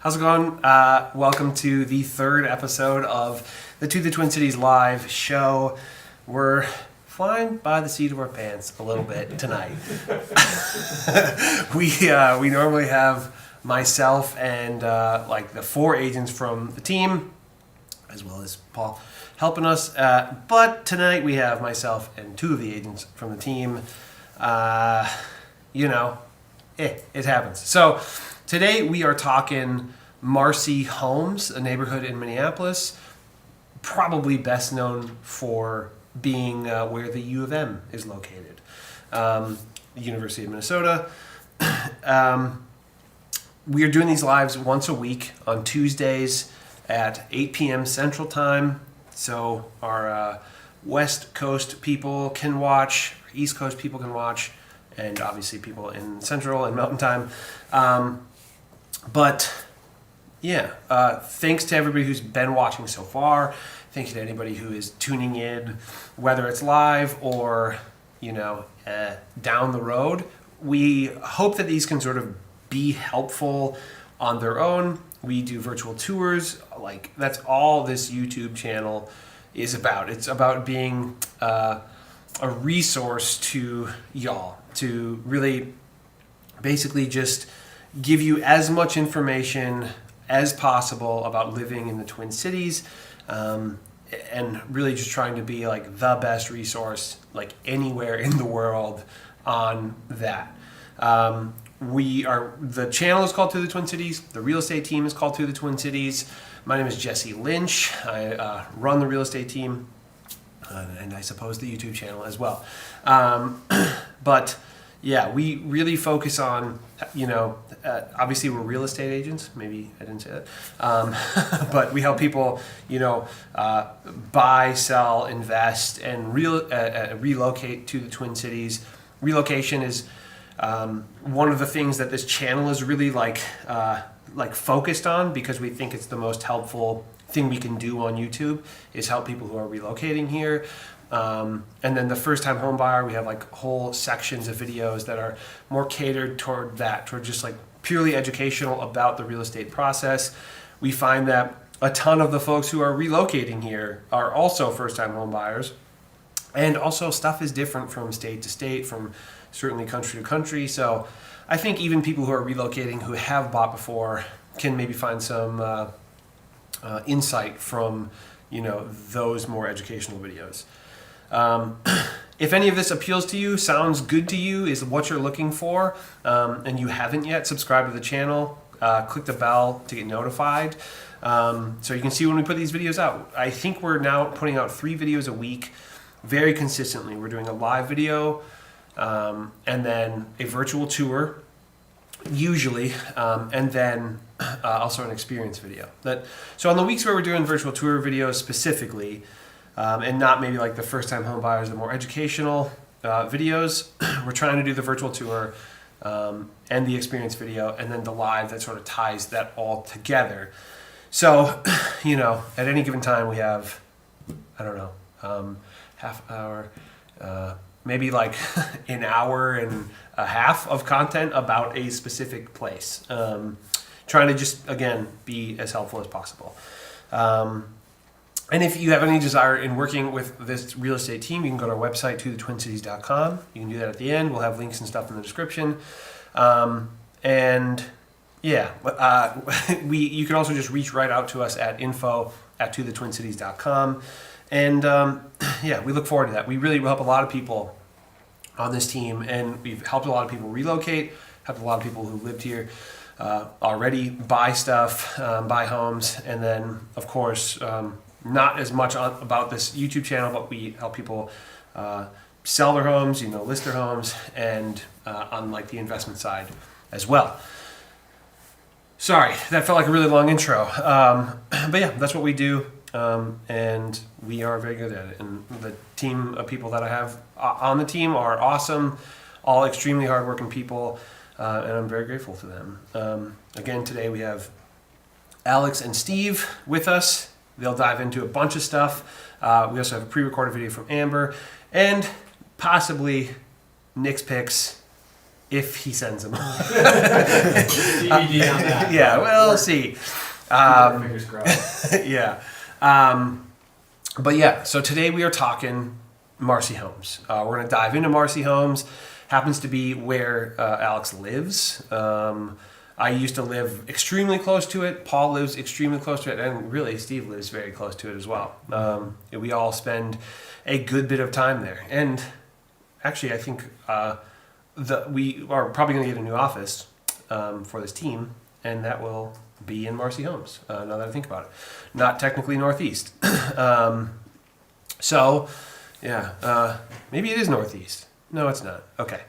How's it going? Welcome to the third episode of the To the Twin Cities live show. We're flying by the seat of our pants a little bit tonight. We normally have myself and like the four agents from the team, as well as Paul, helping us. But tonight we have myself and two of the agents from the team. It happens. So today we are talking Marcy Holmes, a neighborhood in Minneapolis, probably best known for being where the U of M is located, the University of Minnesota. We are doing these lives once a week on Tuesdays at 8 p.m. Central Time. So our West Coast people can watch, East Coast people can watch, and obviously people in Central and Mountain Time. Thanks to everybody who's been watching so far. Thank you to anybody who is tuning in, whether it's live or, down the road. We hope that these can sort of be helpful on their own. We do virtual tours. Like, that's all this YouTube channel is about. It's about being a resource to y'all, to really basically just give you as much information as possible about living in the Twin Cities, and really just trying to be like the best resource like anywhere in the world on that. The channel is called To the Twin Cities. The real estate team is called To the Twin Cities. My name is Jesse Lynch. I run the real estate team, and I suppose the YouTube channel as well. But yeah, we really focus on, obviously we're real estate agents. Maybe I didn't say that. But we help people, buy, sell, invest, and relocate to the Twin Cities. Relocation is one of the things that this channel is really like focused on, because we think it's the most helpful thing we can do on YouTube is help people who are relocating here. And then the first time home buyer, we have like whole sections of videos that are more catered toward just like purely educational about the real estate process. We find that a ton of the folks who are relocating here are also first time home buyers. And also stuff is different from state to state, from certainly country to country. So I think even people who are relocating who have bought before can maybe find some insight from, those more educational videos. If any of this appeals to you, sounds good to you, is what you're looking for, and you haven't yet subscribed to the channel, click the bell to get notified, so you can see when we put these videos out. I think we're now putting out 3 videos a week very consistently. We're doing a live video, and then a virtual tour, usually, and then also an experience video. So on the weeks where we're doing virtual tour videos specifically, and not maybe like the first time home buyers, the more educational videos, we're trying to do the virtual tour and the experience video, and then the live that sort of ties that all together. So, at any given time we have, half hour, maybe like an hour and a half of content about a specific place. Trying to just, again, be as helpful as possible. And if you have any desire in working with this real estate team, you can go to our website, tothetwincities.com. You can do that at the end. We'll have links and stuff in the description. You can also just reach right out to us at info@tothetwincities.com. And we look forward to that. We really help a lot of people on this team, and we've helped a lot of people relocate, helped a lot of people who lived here already buy stuff, buy homes, and then, of course, not as much about this YouTube channel, but we help people sell their homes, list their homes, and on like the investment side as well. Sorry, that felt like a really long intro. But yeah, that's what we do, and we are very good at it. And the team of people that I have on the team are awesome, all extremely hardworking people, and I'm very grateful to them. Again, today we have Alex and Steve with us. They'll dive into a bunch of stuff. We also have a pre-recorded video from Amber, and possibly Nick's picks if he sends them. DVD on that. Yeah, we'll see. Fingers crossed. Yeah. But yeah, so today we are talking Marcy Holmes. We're going to dive into Marcy Holmes. Happens to be where Alex lives. I used to live extremely close to it. Paul lives extremely close to it. And really, Steve lives very close to it as well. We all spend a good bit of time there. And actually, I think we are probably going to get a new office for this team. And that will be in Marcy Holmes, now that I think about it. Not technically Northeast. So, yeah, maybe it is Northeast. No, it's not. Okay.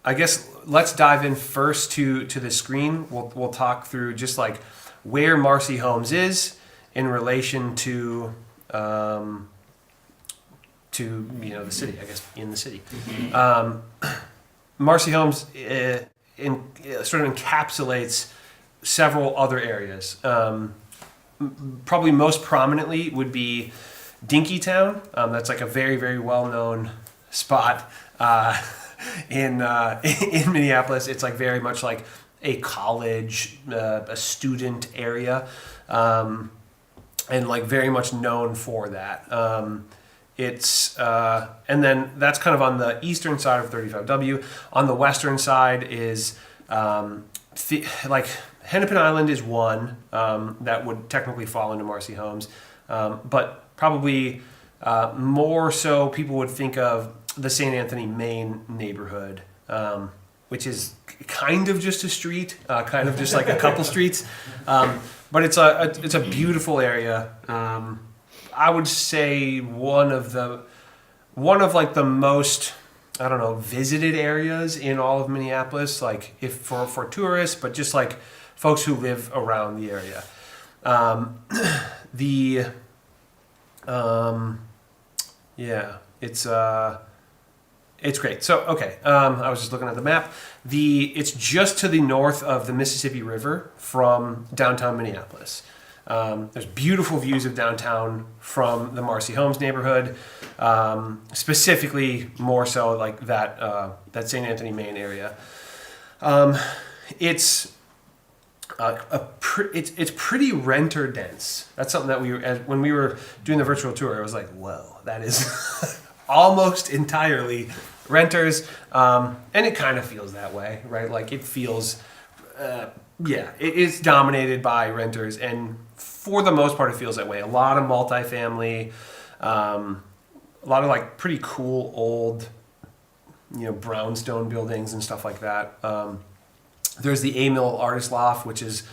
I guess let's dive in first to the screen. We'll talk through just like where Marcy Holmes is in relation to the city. I guess in the city. Marcy Holmes sort of encapsulates several other areas. Probably most prominently would be Dinkytown. That's like a very, very well-known spot in Minneapolis. It's like very much like a college, a student area, and like very much known for that. And then that's kind of on the eastern side of 35W. On the western side is like Hennepin Island is one that would technically fall into Marcy Holmes, but probably more so people would think of the St. Anthony, Maine neighborhood, which is kind of just a street, kind of just like a couple streets, but it's a beautiful area. I would say one of like the most, I don't know, visited areas in all of Minneapolis, like if for tourists, but just like folks who live around the area. It's great. So, okay, I was just looking at the map. It's just to the north of the Mississippi River from downtown Minneapolis. There's beautiful views of downtown from the Marcy Holmes neighborhood, specifically more so like that St. Anthony, Maine area. It's pretty renter dense. That's something that when we were doing the virtual tour, I was like, whoa, that is almost entirely renters, and it kind of feels that way, right? Like it feels, it is dominated by renters, and for the most part, it feels that way. A lot of multifamily, a lot of like pretty cool old, brownstone buildings and stuff like that. There's the A Mill Artist Loft, which is,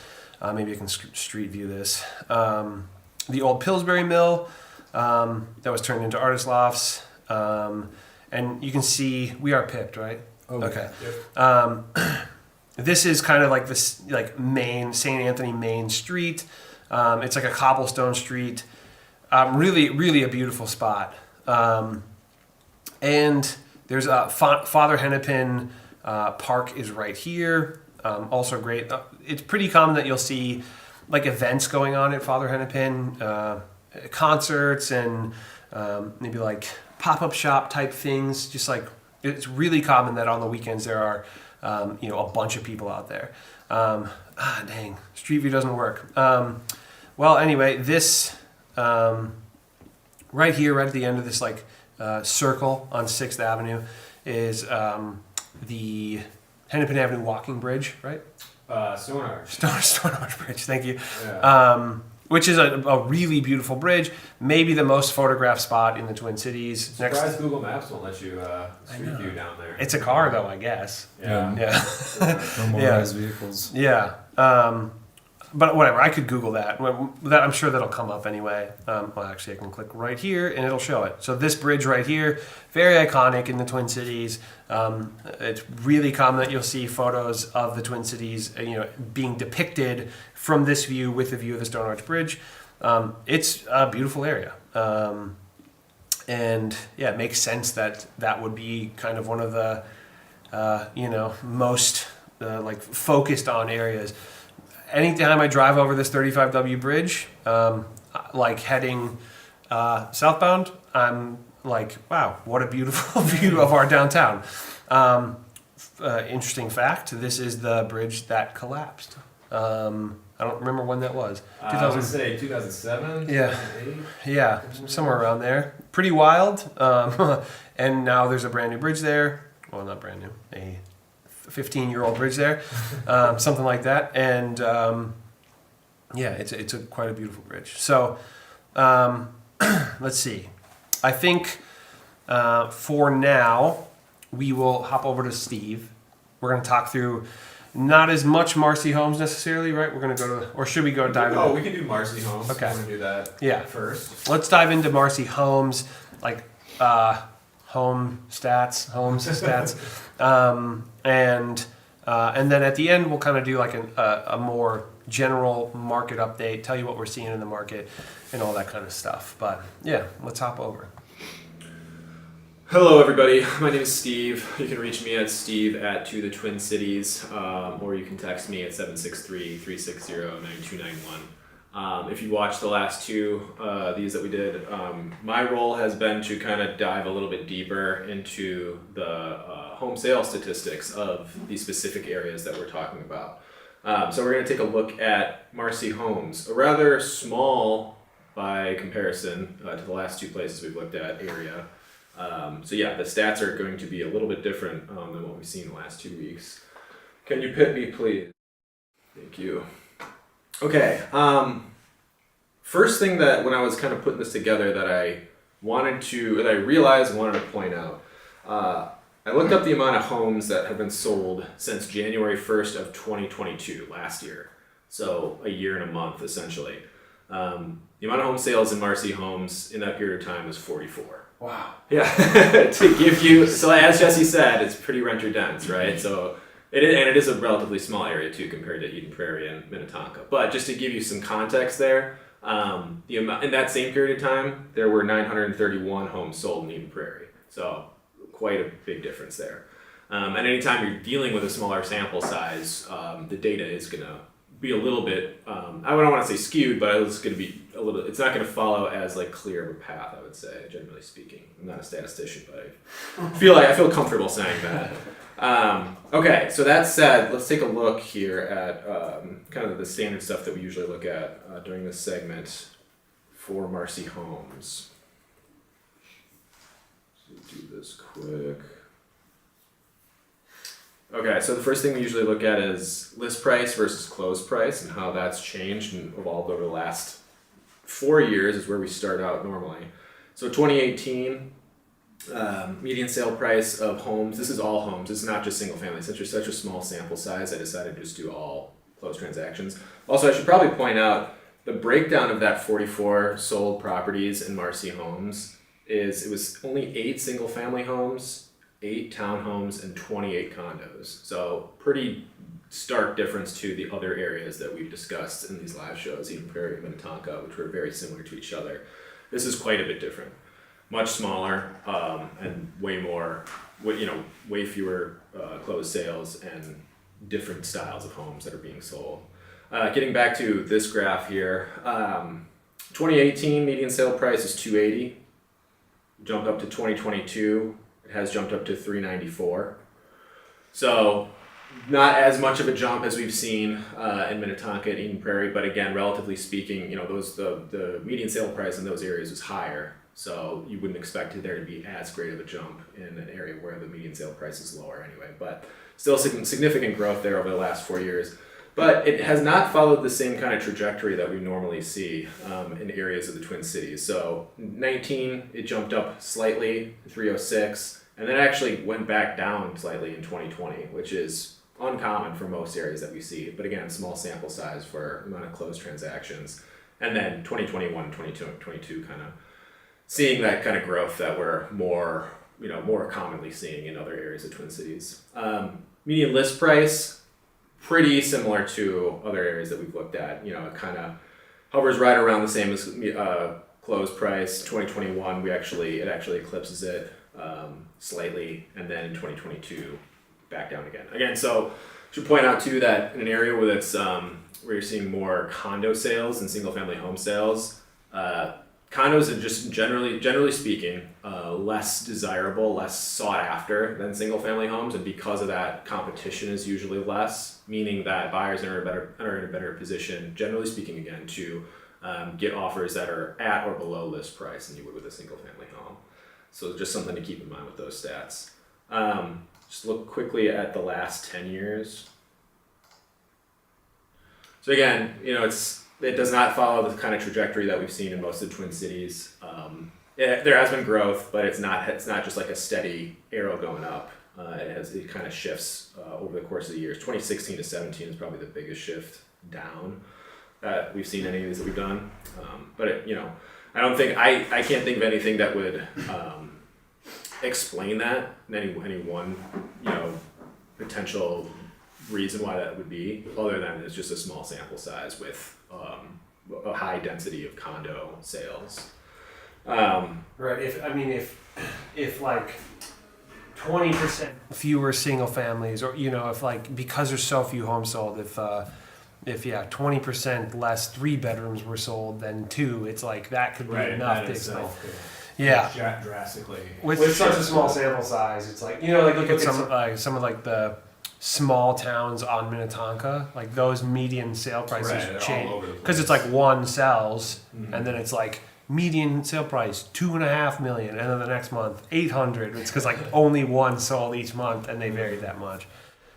maybe I can street view this. The old Pillsbury Mill that was turned into Artist Lofts. And you can see, we are pipped, right? Okay. Yep. This is kind of like this, like Main, St. Anthony, Main Street. It's like a cobblestone street. Really, really a beautiful spot. And there's Father Hennepin Park is right here. Also great. It's pretty common that you'll see like events going on at Father Hennepin, concerts and maybe like pop-up shop type things. Just like it's really common that on the weekends there are a bunch of people out there. Dang, Street View doesn't work. Well, anyway, this right here, right at the end of this like circle on 6th Avenue is the Hennepin Avenue Walking Bridge, right? Stone Arch. Stone Arch Bridge, thank you. Yeah. Which is a really beautiful bridge, maybe the most photographed spot in the Twin Cities. Surprised Google Maps won't let you street view down there. It's a car though, I guess. Yeah. No motorized vehicles. Yeah. But whatever, I could Google that. I'm sure that'll come up anyway. Well, actually, I can click right here and it'll show it. So this bridge right here, very iconic in the Twin Cities. It's really common that you'll see photos of the Twin Cities, being depicted from this view with the view of the Stone Arch Bridge. It's a beautiful area. And yeah, it makes sense that would be kind of one of the, most like focused on areas. Anytime I drive over this 35W bridge, like heading southbound, I'm like, wow, what a beautiful view of our downtown. Interesting fact, this is the bridge that collapsed. I don't remember when that was. I would say 2007, Yeah. 2008. Yeah, somewhere around there. Pretty wild. And now there's a brand new bridge there. Well, not brand new, a 15-year-old bridge there, something like that. And yeah, it's quite a beautiful bridge. So let's see. I think for now, we will hop over to Steve. We're going to talk through not as much Marcy Holmes necessarily, right? We're going to go to, or should we go dive into? Oh, we can do Marcy Holmes. Okay. I want to do that Yeah. first. Let's dive into Marcy Holmes, like homes stats, and then at the end we'll kind of do like a more general market update, tell you what we're seeing in the market, and all that kind of stuff. But yeah, let's hop over. Hello everybody, my name is Steve. You can reach me at steve@2thetwincities, or you can text me at 763-360-9291. If you watched the last two, these that we did, my role has been to kind of dive a little bit deeper into the home sales statistics of these specific areas that we're talking about. So we're going to take a look at Marcy Holmes, a rather small, by comparison to the last two places we've looked at, area. So yeah, the stats are going to be a little bit different than what we've seen the last 2 weeks. Can you pit me, please? Thank you. Okay. First thing that when I was kind of putting this together that I realized and wanted to point out, I looked up the amount of homes that have been sold since January 1st of 2022, last year. So a year and a month, essentially. The amount of home sales in Marcy Holmes in that period of time was 44. Wow. Yeah, to give you, so as Jesse said, it's pretty renter dense, right? So it is a relatively small area too compared to Eden Prairie and Minnetonka. But just to give you some context there, the amount in that same period of time, there were 931 homes sold in Eden Prairie. So quite a big difference there. And anytime you're dealing with a smaller sample size, the data is gonna be a little bit, I don't want to say skewed, but it's going to be a little, it's not going to follow as like clear of a path, I would say, generally speaking. I'm not a statistician, but I feel comfortable saying that. Okay, so that said, let's take a look here at kind of the standard stuff that we usually look at during this segment for Marcy Holmes. So do this quick. Okay, so the first thing we usually look at is list price versus close price and how that's changed and evolved over the last 4 years is where we start out normally. So 2018, median sale price of homes, this is all homes, this is not just single family. Since it's such a small sample size, I decided to just do all closed transactions. Also, I should probably point out the breakdown of that 44 sold properties in Marcy Holmes is it was only 8 single family homes, 8 townhomes, and 28 condos. So pretty stark difference to the other areas that we've discussed in these live shows, Eden Prairie and Minnetonka, which were very similar to each other. This is quite a bit different. Much smaller and way fewer closed sales and different styles of homes that are being sold. Getting back to this graph here, 2018 median sale price is $280, jumped up to 2022. It has jumped up to $394. So not as much of a jump as we've seen in Minnetonka and Eden Prairie, but again, relatively speaking, the median sale price in those areas is higher. So you wouldn't expect there to be as great of a jump in an area where the median sale price is lower anyway. But still significant growth there over the last 4 years. But it has not followed the same kind of trajectory that we normally see in areas of the Twin Cities. So 19, it jumped up slightly to 306, and then actually went back down slightly in 2020, which is uncommon for most areas that we see. But again, small sample size for amount of closed transactions. And then 2021 and 2022 kind of seeing that kind of growth that we're more commonly seeing in other areas of Twin Cities. Median list price, pretty similar to other areas that we've looked at. It kind of hovers right around the same as closed price. 2021, it actually eclipses it slightly, and then in 2022, back down again. So I should point out too that in an area where it's where you're seeing more condo sales and single family home sales, condos are just generally speaking, less desirable, less sought after than single family homes, and because of that, competition is usually less, meaning that buyers are in a better position, generally speaking, again, to get offers that are at or below list price than you would with a single family home. So just something to keep in mind with those stats. Just look quickly at the last 10 years. So again, it does not follow the kind of trajectory that we've seen in most of the Twin Cities. There has been growth, but it's not just like a steady arrow going up. It kind of shifts over the course of the years. 2016 to 17 is probably the biggest shift down that we've seen any of these that we've done. But I don't think I can't think of anything that would explain that. Any one potential reason why that would be, other than it's just a small sample size with a high density of condo sales. Right. If like 20% fewer single families, or if like because there's so few homes sold, if 20% less 3 bedrooms were sold than 2, it's like that could be enough to explain. Yeah. Drastically. With such a small sample size, it's like look at some of like the small towns on Minnetonka, like those median sale prices change because it's like one sells, and then it's like median sale price $2.5 million, and then the next month 800. It's because like only one sold each month, and they varied that much.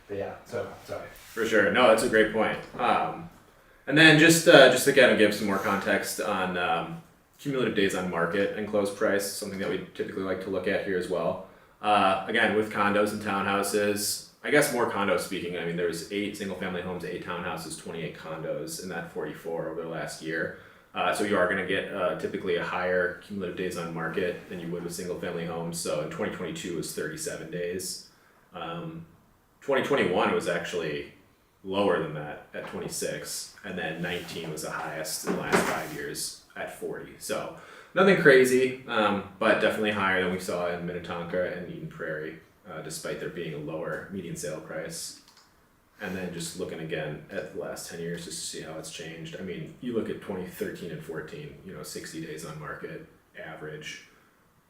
But yeah, so sorry. For sure, no, that's a great point. And then just to kind of give some more context on cumulative days on market and closed price, something that we typically like to look at here as well. Again, with condos and townhouses, I guess more condos speaking, I mean, there's 8 single family homes, 8 townhouses, 28 condos, and that 44 over the last year. So you are going to get typically a higher cumulative days on market than you would with single family homes. So in 2022 it was 37 days. 2021 was actually lower than that at 26, and then 19 was the highest in the last 5 years at 40. So nothing crazy, but definitely higher than we saw in Minnetonka and Eden Prairie, despite there being a lower median sale price. And then just looking again at the last 10 years just to see how it's changed. I mean, you look at 2013 and 14, 60 days on market average.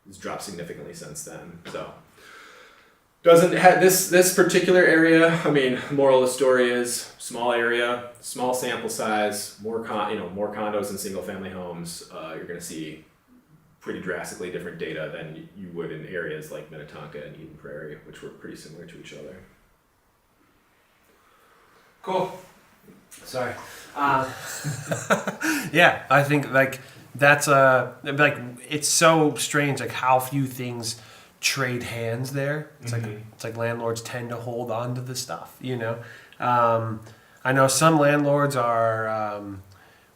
It's dropped significantly since then. So doesn't have this particular area. I mean, moral of the story is small area, small sample size, more condos and single family homes. You're going to see pretty drastically different data than you would in areas like Minnetonka and Eden Prairie, which were pretty similar to each other. Cool. Sorry. Yeah, I think like that's like it's so strange like how few things trade hands there. It's like landlords tend to hold on to the stuff. I know some landlords are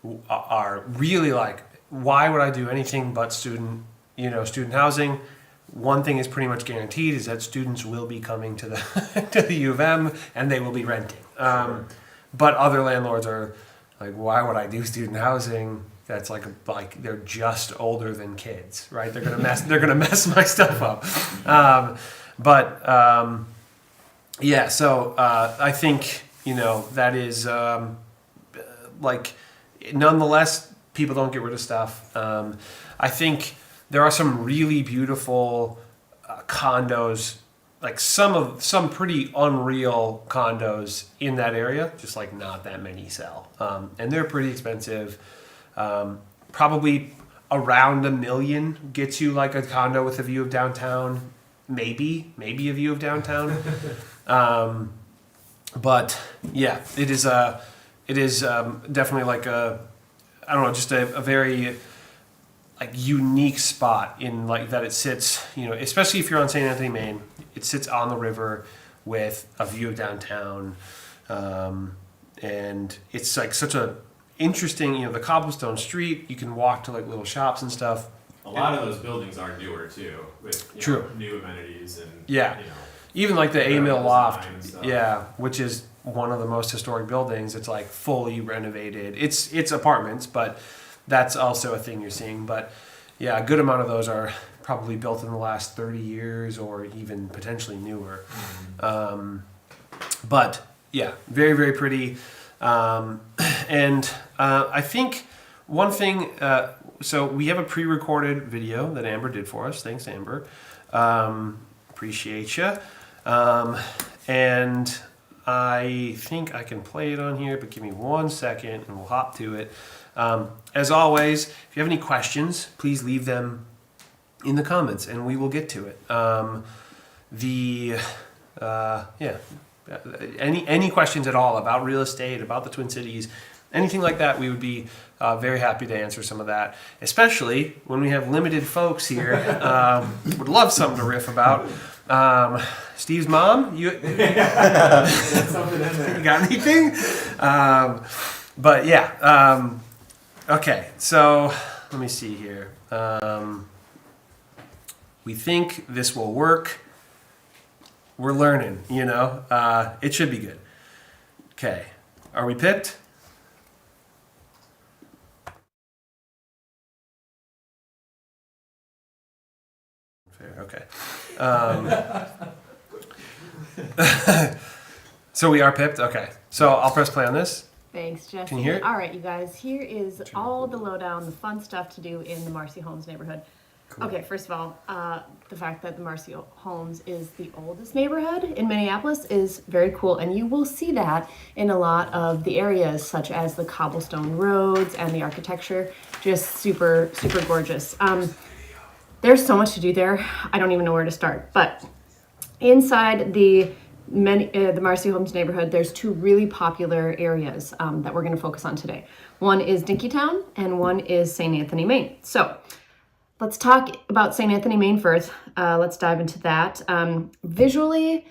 really like, why would I do anything but student housing? One thing is pretty much guaranteed is that students will be coming to the to the U of M and they will be renting. Sure. But other landlords are like, why would I do student housing? That's like they're just older than kids, right? They're gonna mess my stuff up. Yeah. So I think that is like, nonetheless, people don't get rid of stuff. I think there are some really beautiful condos, like some pretty unreal condos in that area, just like not that many sell. And they're pretty expensive. Probably around $1 million gets you like a condo with a view of downtown, maybe a view of downtown. But yeah, it is definitely like just a very like unique spot in like that it sits, especially if you're on St. Anthony, Maine, it sits on the river with a view of downtown. And it's like such a interesting, the cobblestone street, you can walk to like little shops and stuff. A lot of those buildings are newer too, with new amenities and even like the A-Mill Loft, stuff. which is one of the most historic buildings. It's like fully renovated. It's apartments, but that's also a thing you're seeing. But yeah, a good amount of those are probably built in the last 30 years or even potentially newer. But yeah, very, very pretty. And I think one thing So we have a pre-recorded video that Amber did for us. Thanks, Amber. Appreciate you. And I think I can play it on here, but give me 1 second and we'll hop to it. As always, if you have any questions, please leave them in the comments and we will get to it. Any questions at all about real estate, about the Twin Cities, anything like that, we would be very happy to answer some of that, especially when we have limited folks here. Would love something to riff about. Steve's mom, you Something in there. you got anything? Okay, so let me see here. We think this will work. We're learning, it should be good. Okay, are we pipped? Fair, okay. So we are pipped? Okay. So I'll press play on this. Thanks, Jesse. Can you hear it? All right, you guys, here is all the lowdown, the fun stuff to do in the Marcy Holmes neighborhood. Cool. Okay, first of all, the fact that the Marcy Holmes is the oldest neighborhood in Minneapolis is very cool, and you will see that in a lot of the areas, such as the cobblestone roads and the architecture. Just super, super gorgeous. There's so much to do there. I don't even know where to start. But inside the Marcy Holmes neighborhood, there's two really popular areas that we're going to focus on today. One is Dinkytown, and one is St. Anthony, Maine. So let's talk about St. Anthony, Maine first. Let's dive into that. Visually,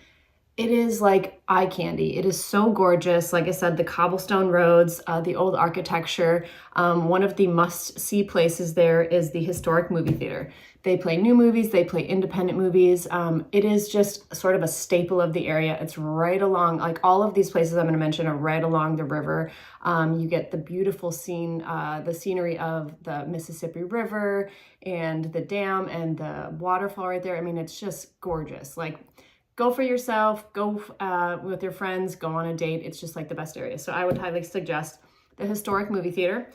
it is like eye candy. It is so gorgeous. Like I said, the cobblestone roads, the old architecture. One of the must-see places there is the historic movie theater. They play new movies, they play independent movies. It is just sort of a staple of the area. It's right along, like all of these places I'm going to mention are right along the river. You get the beautiful the scenery of the Mississippi River and the dam and the waterfall right there. I mean, it's just gorgeous. Like, go for yourself, go with your friends, go on a date. It's just like the best area. So I would highly suggest the historic movie theater.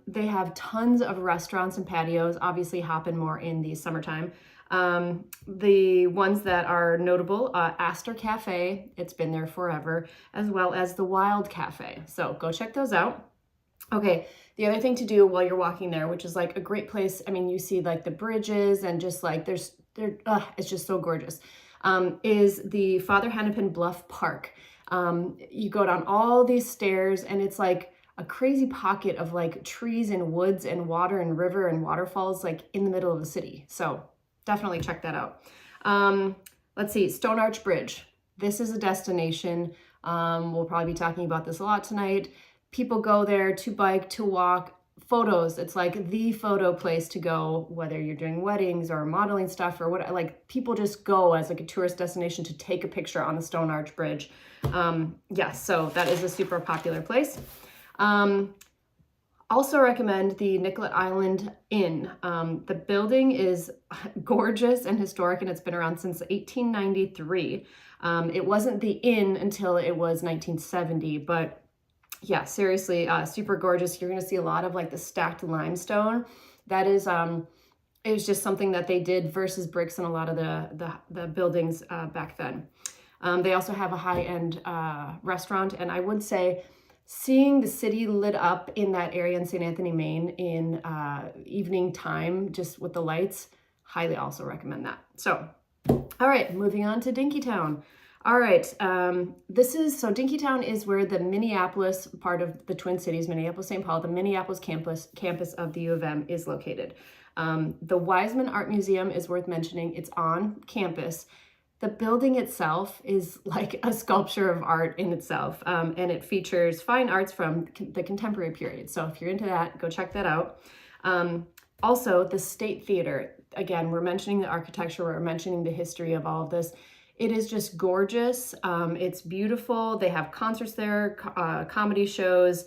They have tons of restaurants and patios, obviously happen more in the summertime. The ones that are notable, Astor Cafe, it's been there forever, as well as the Wild Cafe. So go check those out. Okay, the other thing to do while you're walking there, which is like a great place. I mean, you see like the bridges and just like it's just so gorgeous, is the Father Hennepin Bluff Park. You go down all these stairs and it's like a crazy pocket of like trees and woods and water and river and waterfalls like in the middle of the city. So definitely check that out. Let's see, Stone Arch Bridge. This is a destination. We'll probably be talking about this a lot tonight. People go there to bike, to walk, photos. It's like the photo place to go, whether you're doing weddings or modeling stuff or what, like people just go as like a tourist destination to take a picture on the Stone Arch Bridge. So that is a super popular place. Also recommend the Nicollet Island Inn. The building is gorgeous and historic, and it's been around since 1893. It wasn't the inn until it was 1970, but yeah, seriously, super gorgeous. You're going to see a lot of like the stacked limestone. That is, it was just something that they did versus bricks in a lot of the buildings back then. They also have a high-end restaurant, and I would say seeing the city lit up in that area in St. Anthony, Maine in evening time, just with the lights, highly also recommend that. So, all right, moving on to Dinkytown. All right, Dinkytown is where the Minneapolis part of the Twin Cities, Minneapolis-St. Paul, the Minneapolis campus of the U of M is located. The Wiseman Art Museum is worth mentioning. It's on campus. The building itself is like a sculpture of art in itself, and it features fine arts from the contemporary period. So if you're into that, go check that out. Also, the State Theater. Again, we're mentioning the architecture, we're mentioning the history of all of this. It is just gorgeous. It's beautiful. They have concerts there, comedy shows,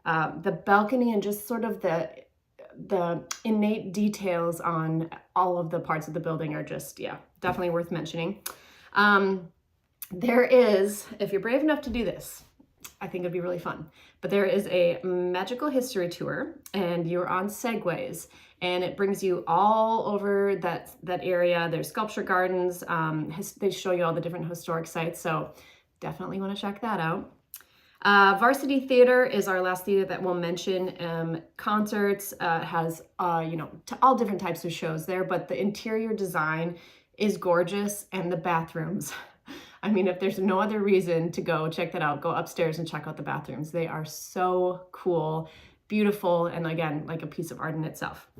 the balcony, and just sort of the innate details on all of the parts of the building are just, definitely worth mentioning. There is, if you're brave enough to do this, I think it'd be really fun. But there is a magical history tour, and you're on segways, and it brings you all over that area. There's sculpture gardens. They show you all the different historic sites, so definitely want to check that out. Varsity Theater is our last theater that we'll mention. Concerts, has all different types of shows there, but the interior design is gorgeous, and the bathrooms. I mean, if there's no other reason to go check that out, go upstairs and check out the bathrooms. They are so cool, beautiful, and again, like a piece of art in itself.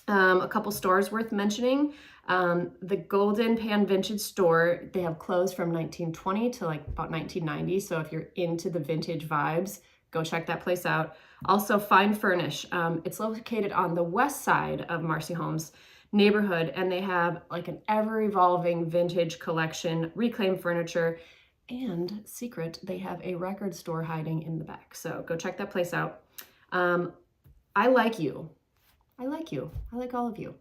A couple stores worth mentioning. The Golden Pan Vintage Store, they have closed from 1920 to like about 1990. So if you're into the vintage vibes, go check that place out. Also, Fine Furnish. It's located on the west side of Marcy Holmes neighborhood, and they have like an ever-evolving vintage collection, reclaimed furniture, and secret, they have a record store hiding in the back. So go check that place out. I Like You. I like you. I like all of you.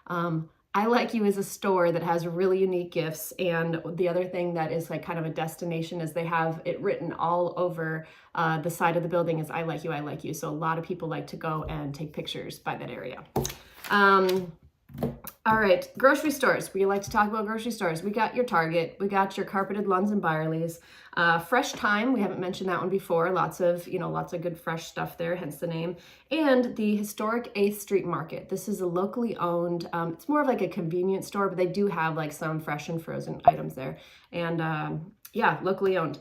I Like You is a store that has really unique gifts, and the other thing that is like kind of a destination is they have it written all over the side of the building is I Like You, I Like You. So a lot of people like to go and take pictures by that area. All right, grocery stores. We like to talk about grocery stores. We got your Target, we got your carpeted Lunds and Byerly's. Fresh Thyme, we haven't mentioned that one before. Lots of good fresh stuff there, hence the name. And the historic 8th Street Market. This is a locally owned, it's more of like a convenience store, but they do have like some fresh and frozen items there. And yeah, locally owned.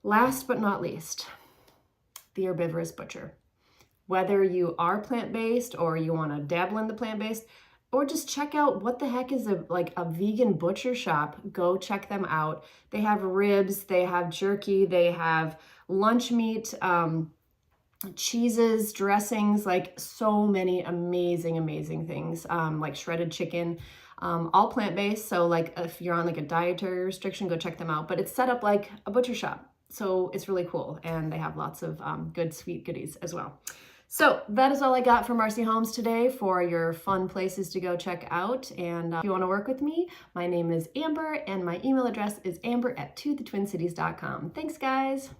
Last but not least, the Herbivorous Butcher. Whether you are plant-based or you want to dabble in the plant-based, or just check out what the heck is a vegan butcher shop, go check them out. They have ribs, they have jerky, they have lunch meat, cheeses, dressings, like so many amazing things, like shredded chicken, all plant-based. So like if you're on like a dietary restriction, go check them out. But it's set up like a butcher shop. So it's really cool. And they have lots of good sweet goodies as well. So that is all I got for Marcy Holmes today for your fun places to go check out. And if you want to work with me, my name is Amber and my email address is amber@tothetwincities.com. Thanks, guys.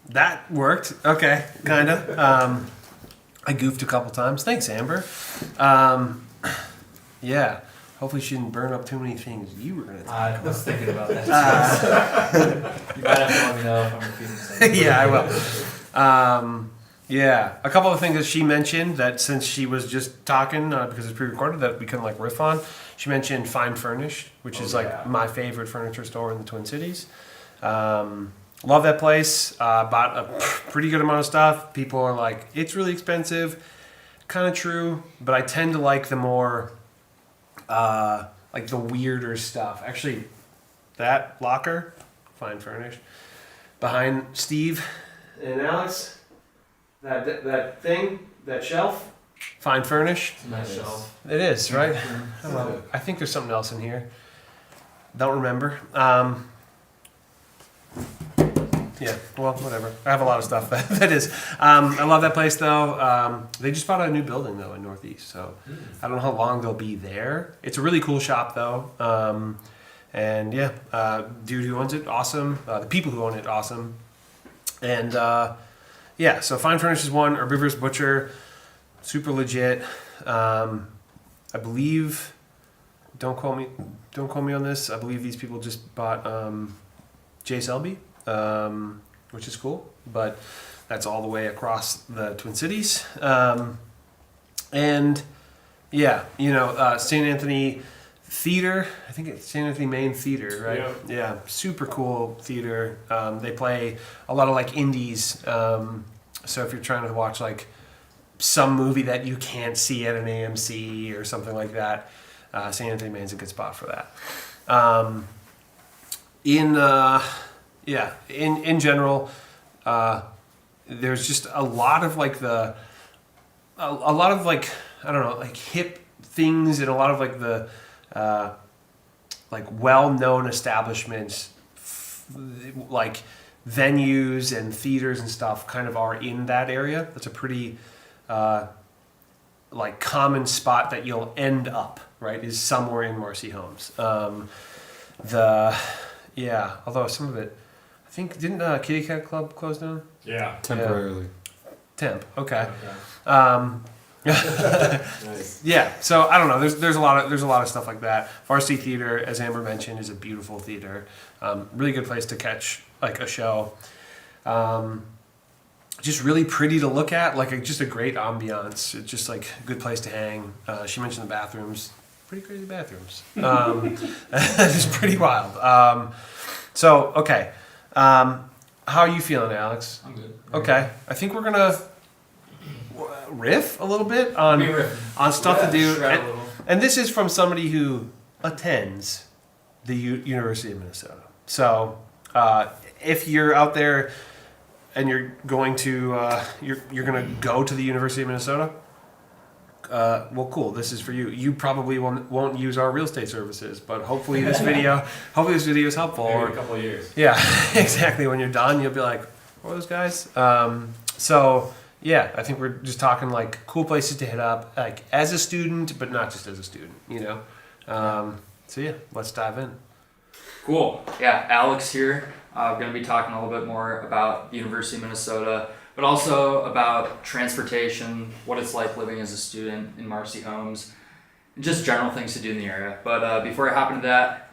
That worked. Okay, kind of. I goofed a couple times. Thanks, Amber. Yeah. Hopefully she didn't burn up too many things you were going to talk I was thinking about that. You might have to let me know if I'm repeating something. Yeah, I will. Yeah, a couple of things that she mentioned that since she was just talking, because it's pre-recorded, that we couldn't like riff on. She mentioned Fine Furnish, which is like my favorite furniture store in the Twin Cities. Love that place. Bought a pretty good amount of stuff. People are like, it's really expensive. Kind of true, but I tend to like the more... like the weirder stuff. Actually, that locker, Fine Furnish, behind Steve and Alex, that thing, that shelf, Fine Furnish. It's a nice shelf. It is, right? Well, I think there's something else in here. Don't remember. Yeah, well, whatever. I have a lot of stuff that is. I love that place, though. They just bought a new building, though, in Northeast, so I don't know how long they'll be there. It's a really cool shop, though. And, yeah, dude who owns it, awesome. The people who own it, awesome. And, yeah, so Fine Furnish is one. Herbivorous Butcher, super legit. I believe, don't quote me on this, I believe these people just bought J. Selby. Which is cool, but that's all the way across the Twin Cities. And yeah, St. Anthony Theater, I think it's St. Anthony Main Theater, right? Yeah, super cool theater. They play a lot of like indies. So if you're trying to watch like some movie that you can't see at an AMC or something like that, St. Anthony Main's a good spot for that. In general, there's just a lot of like I don't know, like hip things and a lot of like the like well-known establishments, like venues and theaters and stuff kind of are in that area. That's a pretty like common spot that you'll end up, right, is somewhere in Marcy Holmes. Although some of it, I think, didn't Kitty Cat Club close down? Yeah. Temporarily. Temp, okay. Nice. Yeah, so I don't know. There's a lot of stuff like that. Varsity Theater, as Amber mentioned, is a beautiful theater. Really good place to catch like a show. Just really pretty to look at, like just a great ambiance. It's just like a good place to hang. She mentioned the bathrooms, pretty crazy bathrooms. It's pretty wild. Okay. How are you feeling, Alex? I'm good. Okay, I think we're gonna riff a little bit on stuff to do, and this is from somebody who attends the University of Minnesota. So if you're out there and you're going to you're going to go to the University of Minnesota, well, cool. This is for you. You probably won't use our real estate services, but hopefully this video is helpful. Maybe Or a couple of years. yeah, exactly. When you're done, you'll be like, "What are those guys?" Yeah, I think we're just talking like cool places to hit up, like as a student, but not just as a student, you know. So yeah, let's dive in. Cool. Yeah, Alex here. I'm going to be talking a little bit more about the University of Minnesota, but also about transportation, what it's like living as a student in Marcy Holmes, and just general things to do in the area. But before I hop into that,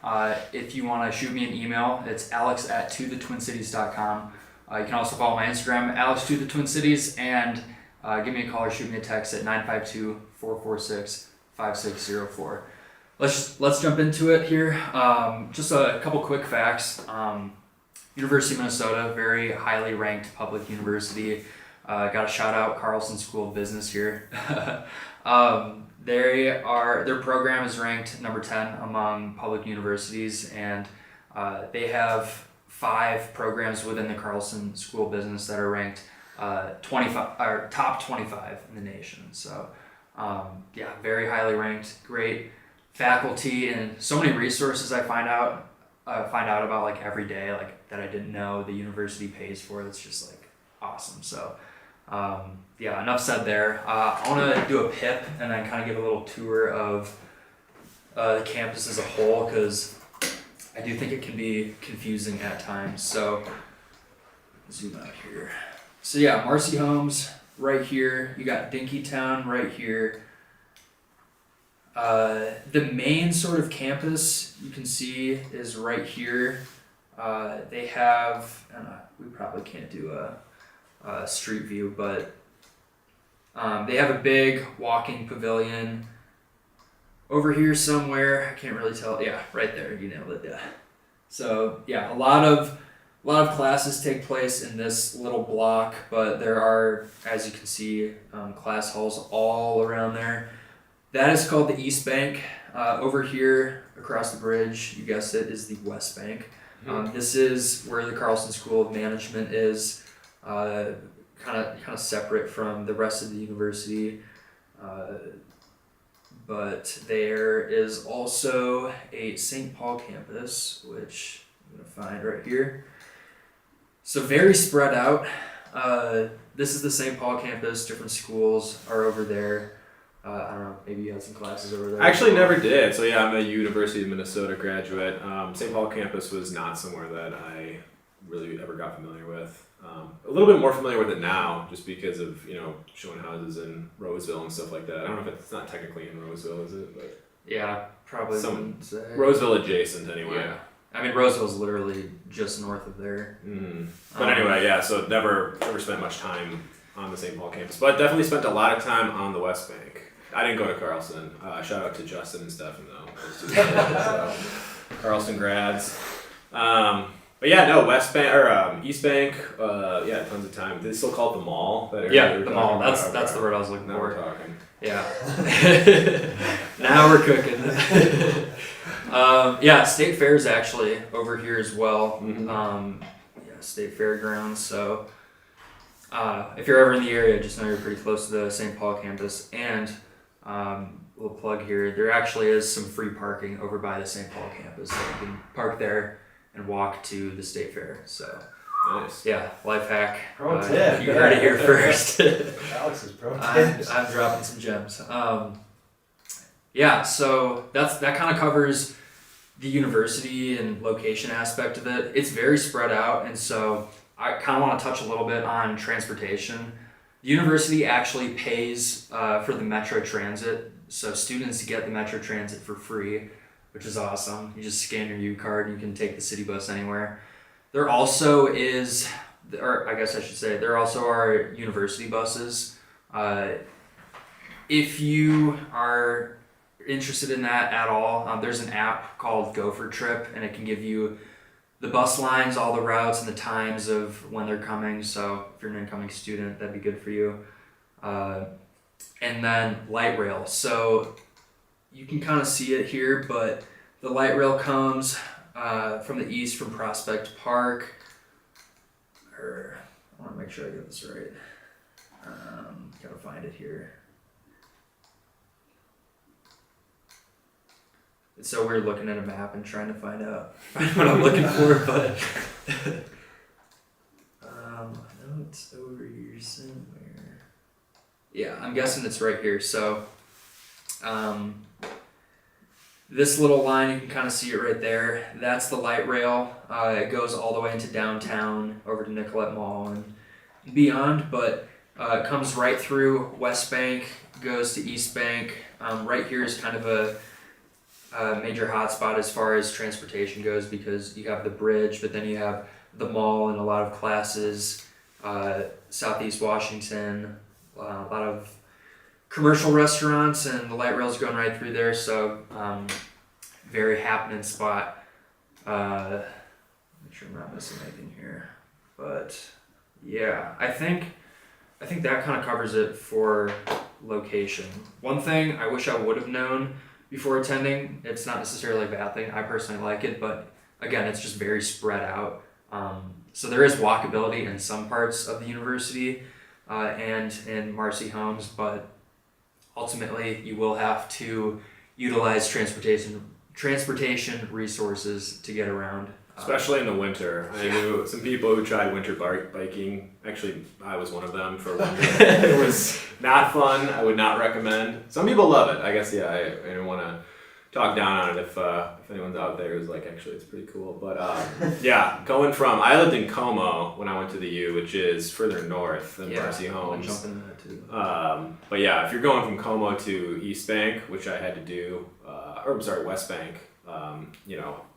if you want to shoot me an email, it's alex@tothetwincities.com. You can also follow my Instagram, alex2thetwincities, and give me a call or shoot me a text at 952-446-5604. Let's jump into it here. Just a couple quick facts. University of Minnesota, very highly ranked public university. Got a shout out Carlson School of Business here. Their program is ranked number 10 among public universities, and they have 5 programs within the Carlson School of Business that are ranked 25 or top 25 in the nation. So very highly ranked, great faculty, and so many resources I find out about like every day, like that I didn't know the university pays for. That's just like awesome. So enough said there. I want to do a PIP and then kind of give a little tour of the campus as a whole, because I do think it can be confusing at times. So zoom out here. So yeah, Marcy Holmes right here. You got Dinkytown right here. The main sort of campus you can see is right here. They have, we probably can't do a street view, but they have a big walking pavilion over here somewhere. I can't really tell. Yeah, right there. You nailed it. Yeah. So yeah, a lot of classes take place in this little block, but there are, as you can see, class halls all around there. That is called the East Bank. Over here, across the bridge, you guessed it, is the West Bank. This is where the Carlson School of Management is, kind of separate from the rest of the university. But there is also a St. Paul campus, which I'm going to find right here. So very spread out. This is the St. Paul campus. Different schools are over there. I don't know, maybe you had some classes over there. I actually never did. So yeah, I'm a University of Minnesota graduate. St. Paul campus was not somewhere that I really ever got familiar with. A little bit more familiar with it now, just because of, showing houses in Roseville and stuff like that. I don't know if it's not technically in Roseville, is it? But yeah, probably wouldn't say. Roseville adjacent anyway. Yeah. I mean, Roseville's literally just north of there. Mm-hmm. But anyway, yeah, so never spent much time on the St. Paul campus, but definitely spent a lot of time on the West Bank. I didn't go to Carlson. Shout out to Justin and Stefan though. So, Carlson grads. But yeah, no, West Bank or East Bank. Tons of time. They still call it the mall. That area The mall. That's the word I was looking now for. We're talking. Yeah. Now we're cooking. State Fair is actually over here as well. Mm-hmm. State Fairgrounds. So if you're ever in the area, just know you're pretty close to the St. Paul campus. And little plug here, there actually is some free parking over by the St. Paul campus, so you can park there and walk to the State Fair. So nice. Yeah, life hack. Pro tip. You heard it here first. Alex's pro I'm tips. dropping some gems. So that kind of covers the university and location aspect of it, it's very spread out. And so I kind of want to touch a little bit on transportation. The university actually pays for the Metro Transit. So students get the Metro Transit for free, which is awesome. You just scan your U card and you can take the city bus anywhere. There also is, or I guess I should say, there also are university buses. If you are interested in that at all, there's an app called Gopher Trip, and it can give you the bus lines, all the routes, and the times of when they're coming. So if you're an incoming student, that'd be good for you. And then light rail. So you can kind of see it here, but the light rail comes from the east from Prospect Park. I want to make sure I get this right. Gotta find it here. It's so weird looking at a map and trying to find out what I'm looking for, but I know it's over here somewhere. Yeah, I'm guessing it's right here. So this little line, you can kind of see it right there. That's the light rail. It goes all the way into downtown, over to Nicollet Mall and beyond, but it comes right through West Bank, goes to East Bank. Right here is kind of a major hotspot as far as transportation goes, because you have the bridge, but then you have the mall and a lot of classes, Southeast Washington, a lot of commercial restaurants, and the light rail's going right through there. So very happening spot. Make sure I'm not missing anything here, but yeah, I think that kind of covers it for location. One thing I wish I would have known before attending, it's not necessarily a bad thing, I personally like it, but again, it's just very spread out. So there is walkability in some parts of the university and in Marcy Holmes, but ultimately you will have to utilize transportation resources to get around. Especially in the winter. I knew some people who tried winter biking. Actually, I was one of them for one year. It was not fun. I would not recommend. Some people love it. I guess, yeah, I don't want to talk down on it if anyone's out there who's like, actually, it's pretty cool. But yeah, I lived in Como when I went to the U, which is further north than Marcy Holmes. I'll jump into that too. But yeah, if you're going from Como to East Bank, which I had to do, West Bank,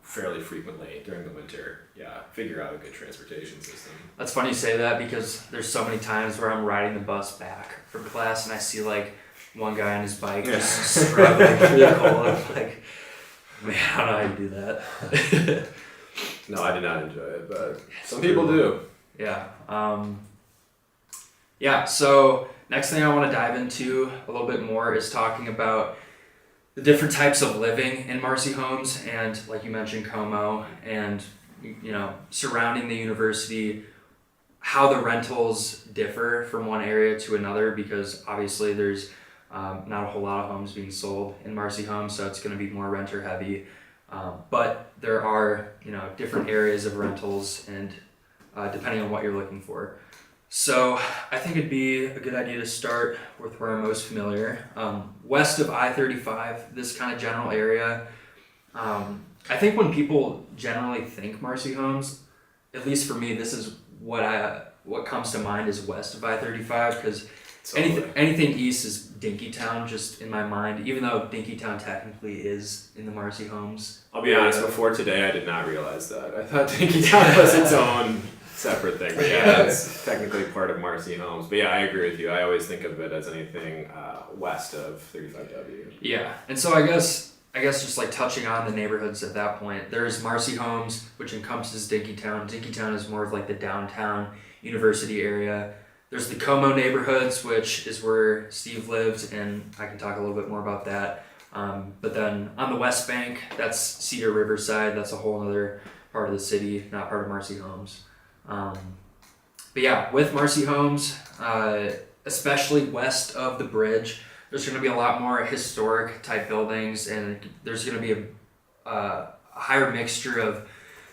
fairly frequently during the winter. Yeah, figure out a good transportation system. That's funny you say that, because there's so many times where I'm riding the bus back from class and I see like one guy on his bike just struggling through the cold. I'm like, man, I don't know how you do that. No, I did not enjoy it, but some people do. Yeah. So next thing I want to dive into a little bit more is talking about the different types of living in Marcy Holmes, and like you mentioned, Como, and surrounding the university, how the rentals differ from one area to another, because obviously there's not a whole lot of homes being sold in Marcy Holmes, so it's going to be more renter heavy. But there are different areas of rentals, and depending on what you're looking for. So I think it'd be a good idea to start with where I'm most familiar. West of I-35, this kind of general area. I think when people generally think Marcy Holmes, at least for me, this is what comes to mind is west of I-35, because anything east is Dinkytown, just in my mind, even though Dinkytown technically is in the Marcy Holmes. I'll be honest, before today I did not realize that. I thought Dinkytown was its own separate thing. But yeah, it's technically part of Marcy Holmes. But yeah, I agree with you. I always think of it as anything west of 35W. Yeah, and so I guess just like touching on the neighborhoods at that point, there's Marcy Holmes, which encompasses Dinkytown. Dinkytown is more of like the downtown university area. There's the Como neighborhoods, which is where Steve lives, and I can talk a little bit more about that. But then on the West Bank, that's Cedar Riverside. That's a whole other part of the city, not part of Marcy Holmes. But yeah, with Marcy Holmes, especially west of the bridge, there's going to be a lot more historic type buildings, and there's going to be a higher mixture of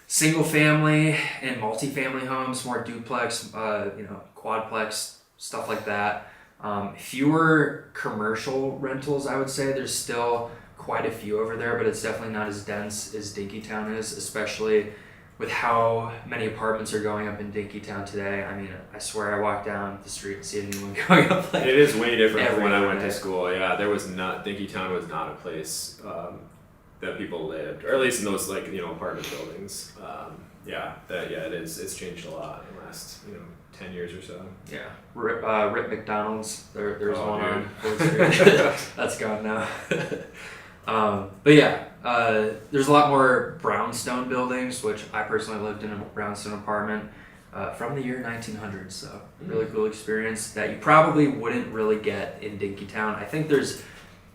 single family and multifamily homes, more duplex, quadplex, stuff like that. Fewer commercial rentals, I would say. There's still quite a few over there, but it's definitely not as dense as Dinkytown is, especially with how many apartments are going up in Dinkytown today. I mean, I swear I walk down the street and see anyone going up like It is way different from when I every went to day. school. Yeah, Dinkytown was not a place that people lived, or at least in those like apartment buildings. It is. It's changed a lot in the last 10 years or so. Yeah, Rip McDonald's. There's Oh, one dude. on 4th Street. That's gone now. But yeah, there's a lot more brownstone buildings, which I personally lived in a brownstone apartment from the year 1900. So really cool experience that you probably wouldn't really get in Dinkytown. I think there's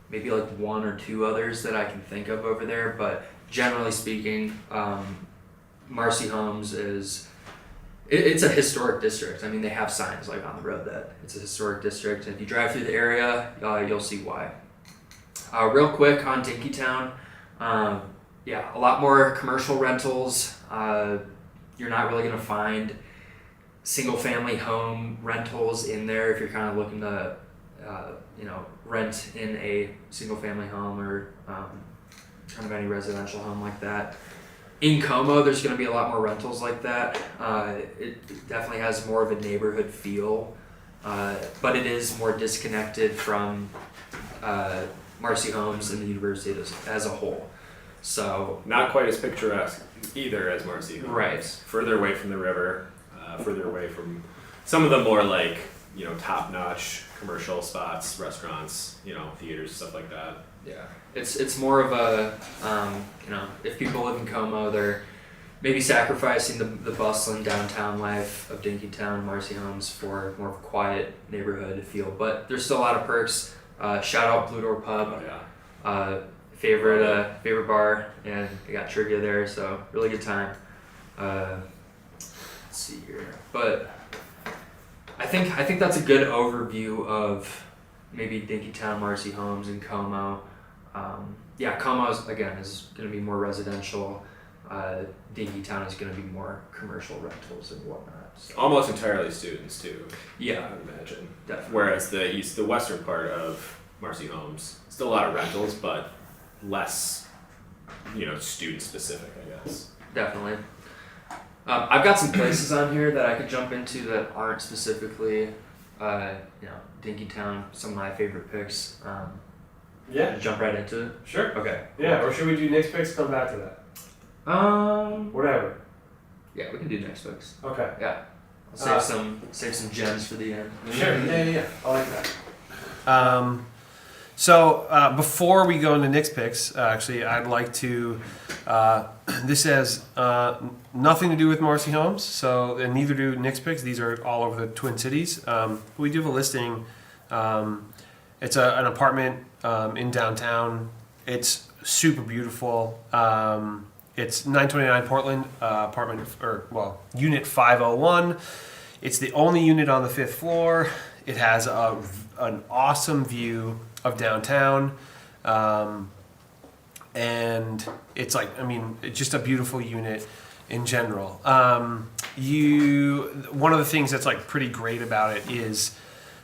maybe like one or two others that I can think of over there, but generally speaking, Marcy Holmes is. It's a historic district. I mean, they have signs like on the road that it's a historic district. And if you drive through the area, you'll see why. Real quick on Dinkytown, a lot more commercial rentals. You're not really going to find single-family home rentals in there if you're kind of looking to, rent in a single-family home or kind of any residential home like that. In Como, there's going to be a lot more rentals like that. It definitely has more of a neighborhood feel, but it is more disconnected from Marcy Holmes and the university as a whole. So Not quite as picturesque either as Marcy Holmes. Right. Further away from the river, further away from some of the more like top-notch commercial spots, restaurants, theaters, stuff like that. yeah, it's more of a if people live in Como, they're maybe sacrificing the bustling downtown life of Dinkytown, Marcy Holmes for more of a quiet neighborhood feel. But there's still a lot of perks. Shout out Blue Door Pub. Oh yeah. Favorite bar, and I got trivia there, so really good time. Let's see here, but I think that's a good overview of maybe Dinkytown, Marcy Holmes, and Como. Como is going to be more residential. Dinkytown is going to be more commercial rentals and whatnot. So. Almost entirely students too. Yeah, I would imagine. definitely. Whereas the western part of Marcy Holmes, still a lot of rentals, but less, student specific, I guess. Definitely. I've got some places on here that I could jump into that aren't specifically, Dinkytown. Some of my favorite picks. Yeah, Jump right into it. sure. Okay. Yeah, or should we do next picks? Come back to that. Whatever. Yeah, we can do next picks. Okay. Yeah. I'll save some gems for the end. Sure. Yeah. I like that. So before we go into Nick's picks, actually, I'd like to. This has nothing to do with Marcy Holmes, and neither do Nick's picks. These are all over the Twin Cities. We do have a listing. It's an apartment in downtown. It's super beautiful. It's 929 Portland, Unit 501. It's the only unit on the 5th floor. It has an awesome view of downtown. And it's it's just a beautiful unit in general. One of the things that's pretty great about it is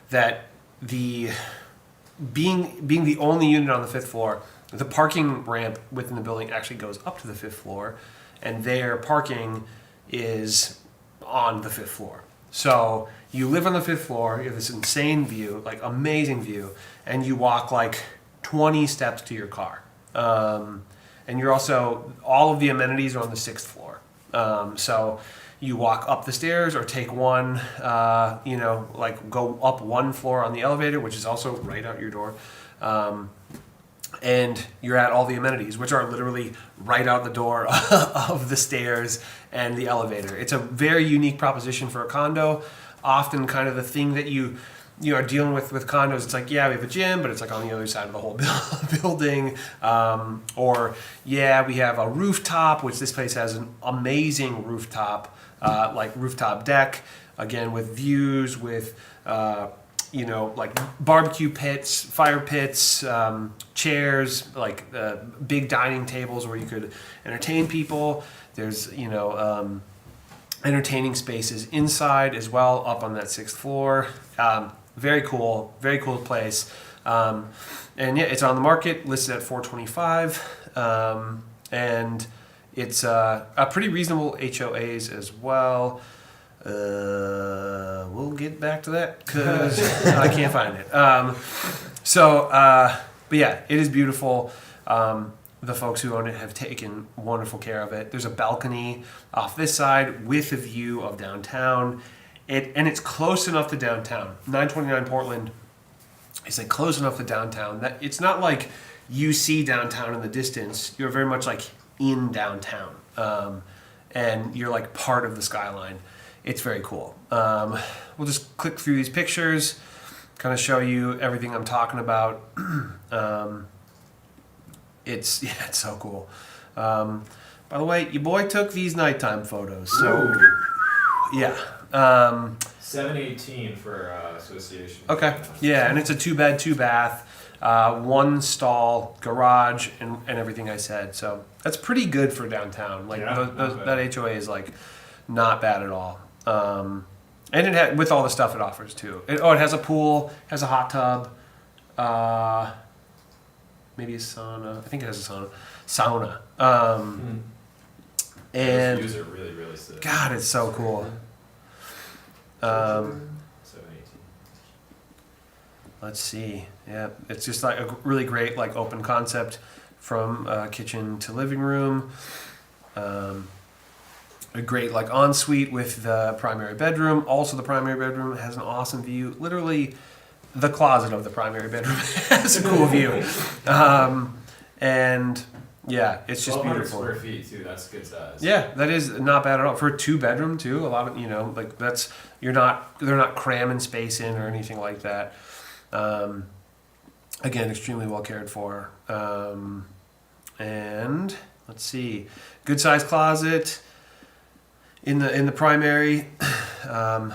that being the only unit on the 5th floor, the parking ramp within the building actually goes up to the 5th floor, and their parking is on the 5th floor. So you live on the 5th floor, you have this insane view, amazing view, and you walk 20 steps to your car. And you're also, all of the amenities are on the 6th floor. So you walk up the stairs or take one, go up one floor on the elevator, which is also right out your door. And you're at all the amenities, which are literally right out the door of the stairs and the elevator. It's a very unique proposition for a condo. Often kind of the thing that you are dealing with condos, it's we have a gym, but it's on the other side of the whole building. We have a rooftop, which this place has an amazing rooftop, rooftop deck, again, with views, with barbecue pits, fire pits, chairs, big dining tables where you could entertain people. There's, entertaining spaces inside as well, up on that 6th floor. Very cool place. And yeah, it's on the market, listed at $425, and it's a pretty reasonable HOAs as well. We'll get back to that because I can't find it. But yeah, it is beautiful. The folks who own it have taken wonderful care of it. There's a balcony off this side with a view of downtown. And it's close enough to downtown. 929 Portland is like close enough to downtown that it's not like you see downtown in the distance. You're very much like in downtown, and you're like part of the skyline. It's very cool. We'll just click through these pictures, kind of show you everything I'm talking about. It's so cool. By the way, your boy took these nighttime photos, so yeah. 718 for association. Okay. Yeah, and it's a 2-bed, 2-bath, 1-stall garage, and everything I said. So that's pretty good for downtown. Like Yeah, not bad. that HOA is like not bad at all. And it had, with all the stuff it offers too. It has a pool, has a hot tub, maybe a sauna. I think it has a sauna. And Those views are really, really sick. God, it's so cool. 718. Let's see. Yeah, it's just like a really great like open concept from kitchen to living room. A great like ensuite with the primary bedroom. Also, the primary bedroom has an awesome view. Literally, the closet of the primary bedroom has a cool view. And yeah, it's just 1,200 beautiful. square feet too. That's good size. Yeah, that is not bad at all for a 2-bedroom too. A lot of like that's they're not cramming space in or anything like that. Again, extremely well cared for. And let's see, good sized closet in the primary, a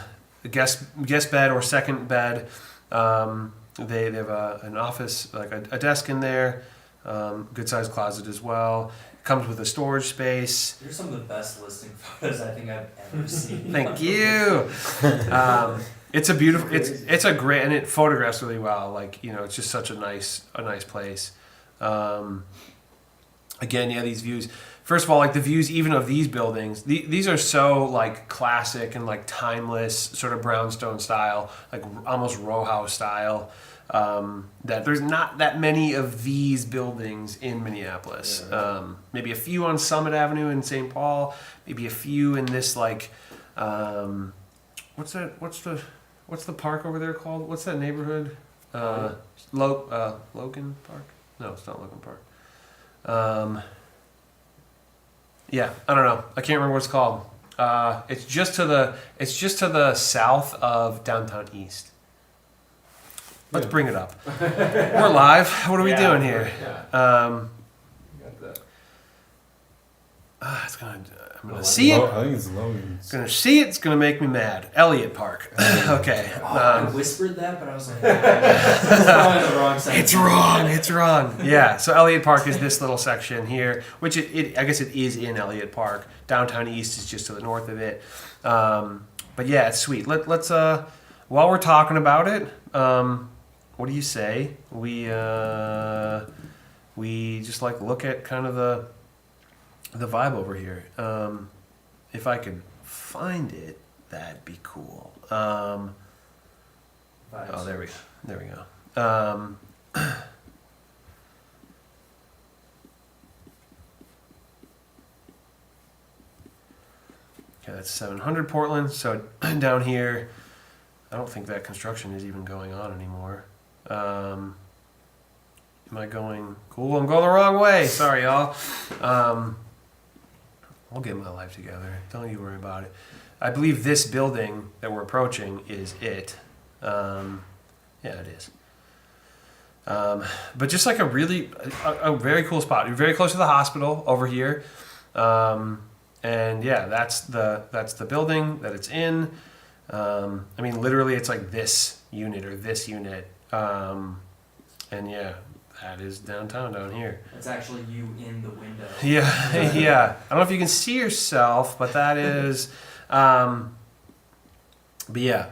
guest bed or second bed. They have an office, like a desk in there. Good sized closet as well. Comes with a storage space. They're some of the best listing photos I think I've ever seen. Thank you. It's a beautiful. It's a great, and it photographs really well. Like it's just such a nice place. Again, yeah, these views. First of all, like the views even of these buildings. These are so like classic and like timeless, sort of brownstone style, like almost row house style. That there's not that many of these buildings in Minneapolis. Yeah. Maybe a few on Summit Avenue in St. Paul. Maybe a few in this like, what's the park over there called? What's that neighborhood? Logan Park? No, it's not Logan Park. Yeah, I don't know. I can't remember what it's called. It's just to the south of downtown East. Let's bring it up. We're live. What are we doing here? Yeah. Got that. I'm gonna see it. I think it's Logan's. Gonna see it. It's gonna make me mad. Elliott Park. Okay. I whispered that, but I was like, that's probably the wrong side. It's wrong. Yeah. So Elliott Park is this little section here, which I guess it is in Elliott Park. Downtown East is just to the north of it. But yeah, it's sweet. Let's while we're talking about it, what do you say we just like look at kind of the vibe over here. If I could find it, that'd be cool. Oh, there we go. Okay, that's 700 Portland. So down here, I don't think that construction is even going on anymore. Am I going? Cool, I'm going the wrong way. Sorry, y'all. I'll get my life together. Don't you worry about it. I believe this building that we're approaching is it. Yeah, it is. But just like a very cool spot. You're very close to the hospital over here. And yeah, that's the building that it's in. I mean, literally, it's like this unit or this unit. And yeah, that is downtown down here. It's actually you in the window. Yeah, yeah. I don't know if you can see yourself, but that is. But yeah,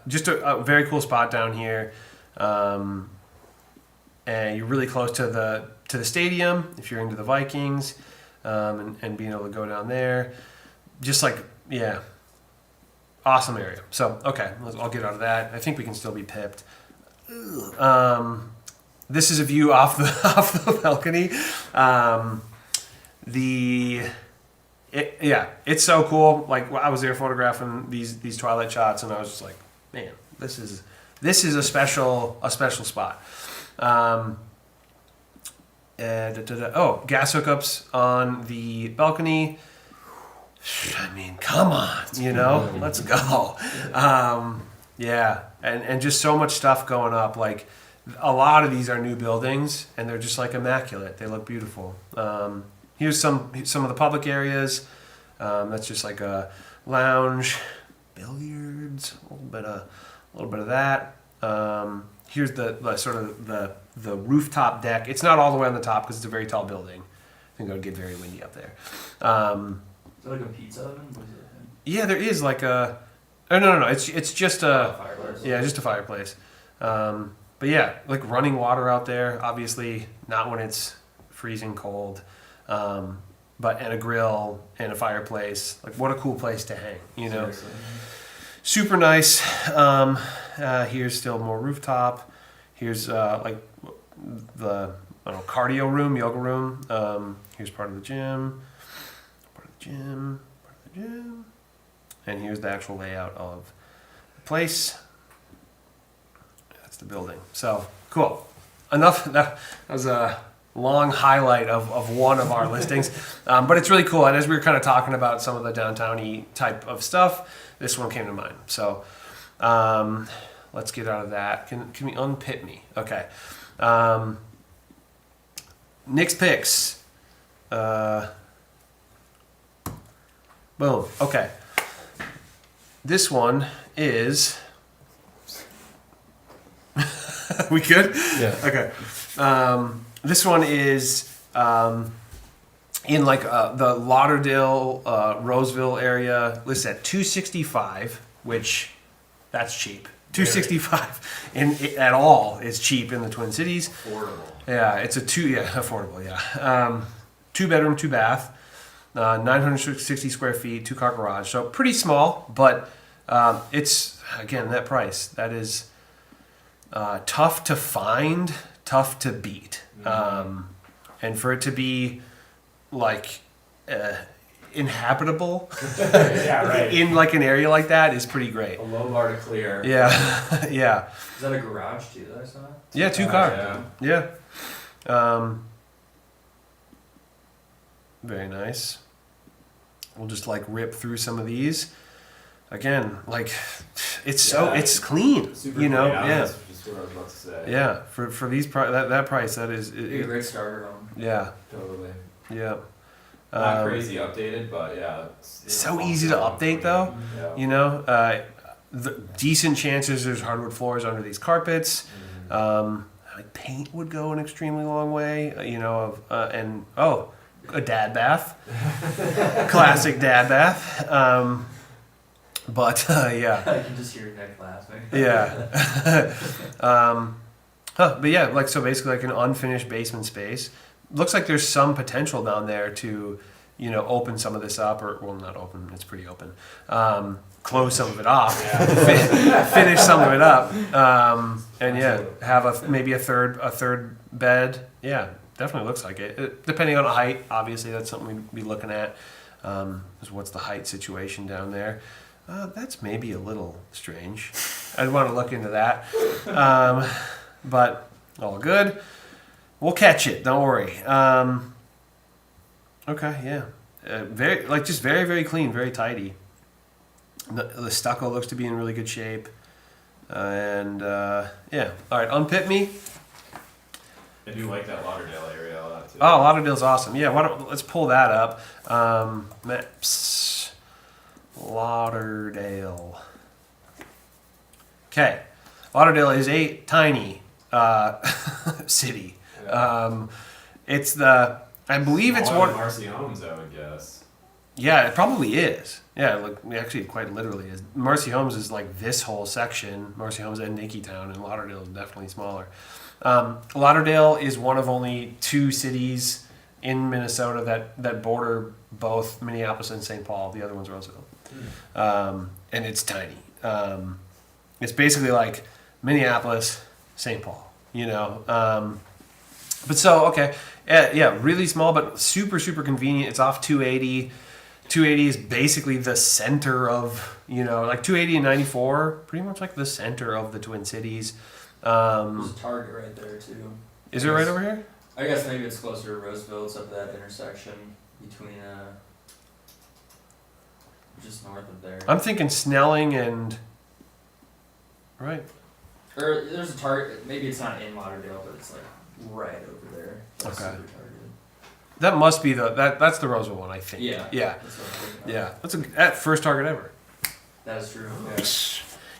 just a very cool spot down here. and you're really close to the stadium if you're into the Vikings, and being able to go down there. Just like, yeah, awesome area. So, okay, I'll get out of that. I think we can still be pipped. This is a view off the balcony. It's so cool. Like, I was there photographing these twilight shots, and I was just like, man, this is a special spot. Gas hookups on the balcony. I mean, come on, let's go. And just so much stuff going up. Like, a lot of these are new buildings, and they're just like immaculate. They look beautiful. Here's some of the public areas. That's just like a lounge, billiards, a little bit of that. Here's the sort of the rooftop deck. It's not all the way on the top because it's a very tall building. I think it would get very windy up there. Is that like a pizza oven? What is it? Yeah, there is like a. Oh no! It's just a. Fireplace. Yeah, just a fireplace. But yeah, like running water out there. Obviously, not when it's freezing cold. But and a grill and a fireplace. Like, what a cool place to hang. Seriously. Super nice. Here's still more rooftop. Here's like the cardio room, yoga room. Here's part of the gym. And here's the actual layout of the place. That's the building. So cool. Enough. That was a long highlight of one of our listings, but it's really cool. And as we were kind of talking about some of the downtown-y type of stuff, this one came to mind. So let's get out of that. Can we unpit me? Okay. Nick's picks. Boom. Okay. This one is. We good? Yeah. Okay. This one is in like the Lauderdale, Roseville area. Listed at $265, which that's cheap. $265 at all is cheap in the Twin Cities. Affordable. Yeah, it's affordable. Yeah, 2-bedroom, 2-bath, 960 square feet, 2-car garage. So pretty small, but it's again that price. That is tough to find, tough to beat, and for it to be like inhabitable Yeah, right. in like an area like that is pretty great. A low bar to clear. Yeah, yeah, Is that a garage too that I saw? yeah. 2-car. Yeah. Yeah. Very nice. We'll just like rip through some of these. Again, like it's clean. Super laid out, Yeah. That's just what I was about to say. Yeah, for these that price, that is Be a great starter home. yeah, Totally. yeah. Not crazy updated, but yeah. It's So easy to update though. Yeah. The decent chances there's hardwood floors under these carpets. Like paint would go an extremely long way. A dad bath, classic dad bath. Yeah. I can just hear your neck laughing. Yeah. But yeah, like so basically like an unfinished basement space. Looks like there's some potential down there to, open some of this up, or well, not open. It's pretty open. Close some of it off, finish some of it up, and yeah, have maybe a third bed. Yeah, definitely looks like it. Depending on the height, obviously that's something we'd be looking at. Is what's the height situation down there? That's maybe a little strange. I'd want to look into that. But all good. We'll catch it. Don't worry. Okay, yeah. Very very clean, very tidy. The stucco looks to be in really good shape. And yeah. All right, unpit me. I do like that Lauderdale area a lot too. Oh, Lauderdale's awesome. Yeah, let's pull that up. Maps. Lauderdale. Okay. Lauderdale is a tiny city. Yeah. I believe it's Smaller one. than Marcy Holmes, I would guess. Yeah, it probably is. Yeah, like actually, quite literally is. Marcy Holmes is like this whole section. Marcy Holmes and Nikki Town, and Lauderdale is definitely smaller. Lauderdale is one of only 2 cities in Minnesota that border both Minneapolis and St. Paul. The other one's Roseville. And it's tiny. It's basically like Minneapolis, St. Paul, you know. But so, okay. Yeah, really small, but super, super convenient. It's off 280. 280 is basically the center of, you know, like 280 and 94, pretty much like the center of the Twin Cities. There's a Target right there too. Is it right over here? I guess maybe it's closer to Roseville. It's up that intersection between just north of there. I'm thinking Snelling and right. Or there's a Target. Maybe it's not in Lauderdale, but it's like right over there. That's Okay. super Target. That must be that's the Roseville one, I think. Yeah. Yeah. That's what I'm thinking of. Yeah. That's that first Target ever. That is true. Yeah.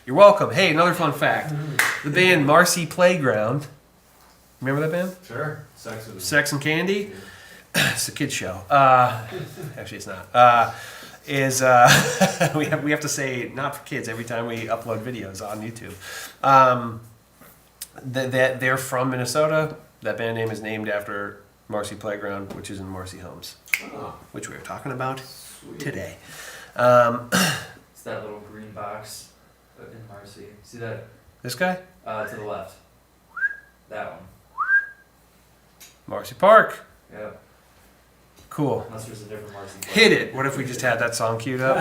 You're welcome. Hey, another fun fact. The band Marcy Playground. Remember that band? Sure. Sex and Candy? It's a kid's show. Actually, it's not. We have to say not for kids every time we upload videos on YouTube. They're from Minnesota. That band name is named after Marcy Playground, which is in Marcy Holmes, which we were talking about today. It's that little green box in Marcy. See that? This guy? To the left. That one. Marcy Park. Yeah. Cool. Unless there's a different Marcy. Hit it. What if we just had that song queued up?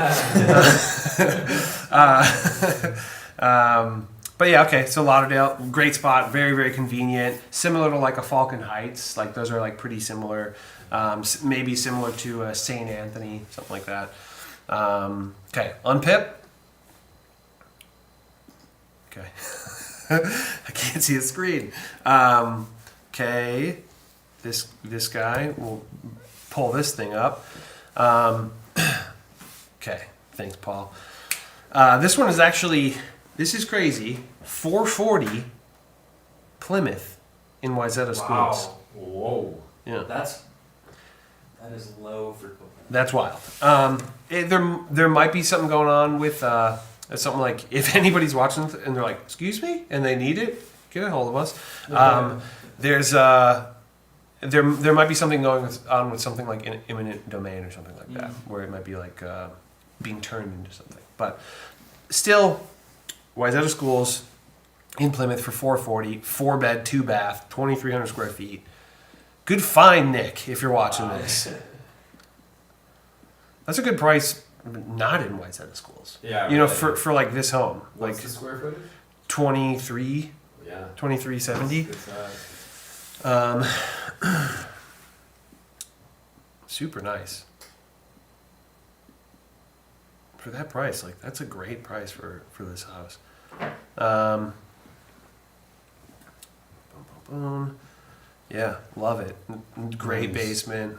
But yeah, okay. So Lauderdale, great spot, very, very convenient. Similar to like a Falcon Heights. Like those are like pretty similar. Maybe similar to St. Anthony, something like that. Okay, unpip. Okay. I can't see the screen. Okay, this guy will pull this thing up. Okay, thanks, Paul. This one is actually, this is crazy. 440 Plymouth in Wayzata Schools. Whoa. Yeah, That is low for. that's wild. There might be something going on with something like if anybody's watching and they're like, "Excuse me," and they need it, get a hold of us. There might be something going on with something like an eminent domain or something like that, where it might be like being turned into something. But still, Wayzata Schools in Plymouth for 440, 4-bed, 2-bath, 2,300 square feet. Good find, Nick, if you're watching this. That's a good price, not in Wayzata Schools. Yeah. You know, really. for like this home, What's like the square footage? 23, Yeah. 2370. Good size. Super nice. For that price, like that's a great price for this house. Boom, boom, boom. Yeah, love it. Great Nice. basement.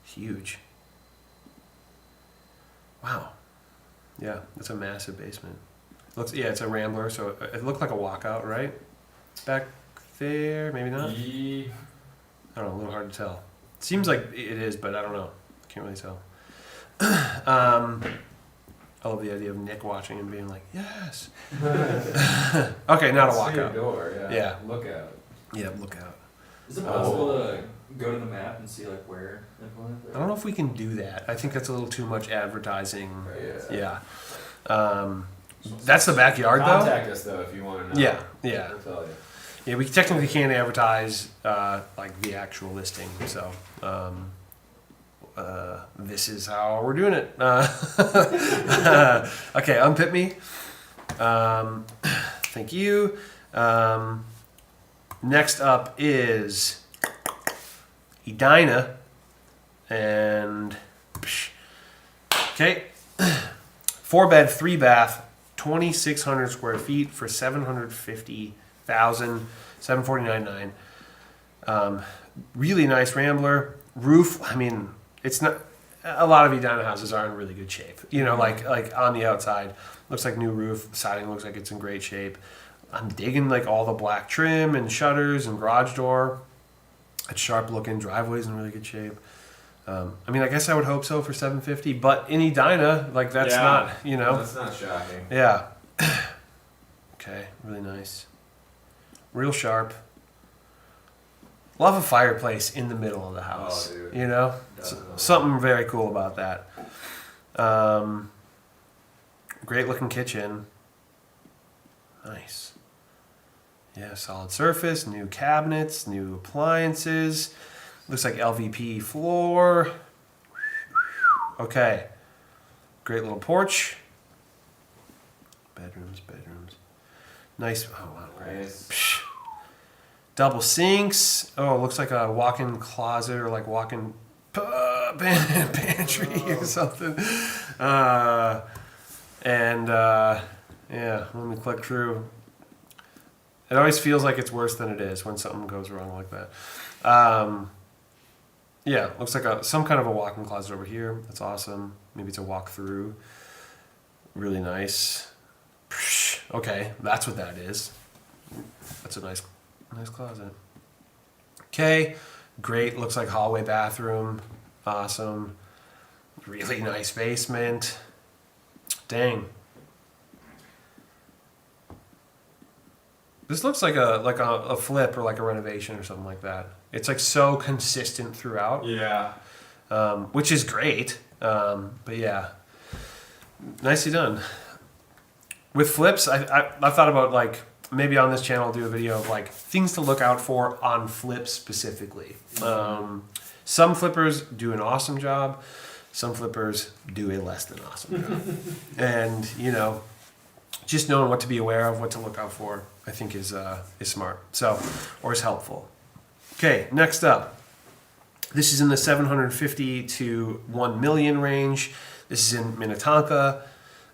Huge. Wow. Yeah, that's a massive basement. Looks it's a Rambler, so it looked like a walkout, right? Back there, maybe not. Ye- I don't know, a little hard to tell. Seems like it is, but I don't know. Can't really tell. I love the idea of Nick watching and being like, yes. Okay, not a See your walkout. door, yeah. Yeah. Look out. Yeah, look out. Is it possible to go to the map and see like where in Plymouth? I don't know if we can do that. I think that's a little too much advertising. Yeah. Yeah. That's the backyard, though. Contact us though if you want to know. Yeah, yeah. We'll tell you. Yeah, we technically can't advertise like the actual listing, so this is how we're doing it. Okay, unpip me. Thank you. Next up is Edina, and okay, 4-bed, 3-bath, 2,600 square feet for $750,000, $749,900. Really nice Rambler roof. I mean, it's not. A lot of Edina houses are in really good shape. You know, like on the outside, looks like new roof. Siding looks like it's in great shape. I'm digging like all the black trim and shutters and garage door. It's sharp looking. Driveway's in really good shape. I mean, I guess I would hope so for $750, but in Edina, like that's not, you know. That's not shocking. Yeah. Okay, really nice. real sharp. Love a fireplace in the middle of the house. Oh, dude. You know, Definitely. something very cool about that. Great looking kitchen. Nice. Yeah, solid surface, new cabinets, new appliances. Looks like LVP floor. Okay. Great little porch. Bedrooms. Nice. Oh, wow, great. Nice. Psh. Double sinks. Oh, it looks like a walk-in closet or like walk-in pantry or something. Yeah, let me click through. It always feels like it's worse than it is when something goes wrong like that. Yeah, looks like some kind of a walk-in closet over here. That's awesome. Maybe it's a walk-through. Really nice. Okay, that's what that is. That's a nice closet. Okay, great. Looks like hallway bathroom. Awesome. Really nice basement. Dang. This looks like a flip or like a renovation or something like that. It's like so consistent throughout, Yeah. which is great. But yeah, nicely done. With flips, I thought about like maybe on this channel I'll do a video of like things to look out for on flips specifically. Some flippers do an awesome job. Some flippers do a less than awesome job. And you know, just knowing what to be aware of, what to look out for, I think is smart. So, or is helpful. Okay, next up. This is in the 750 to 1 million range. This is in Minnetonka.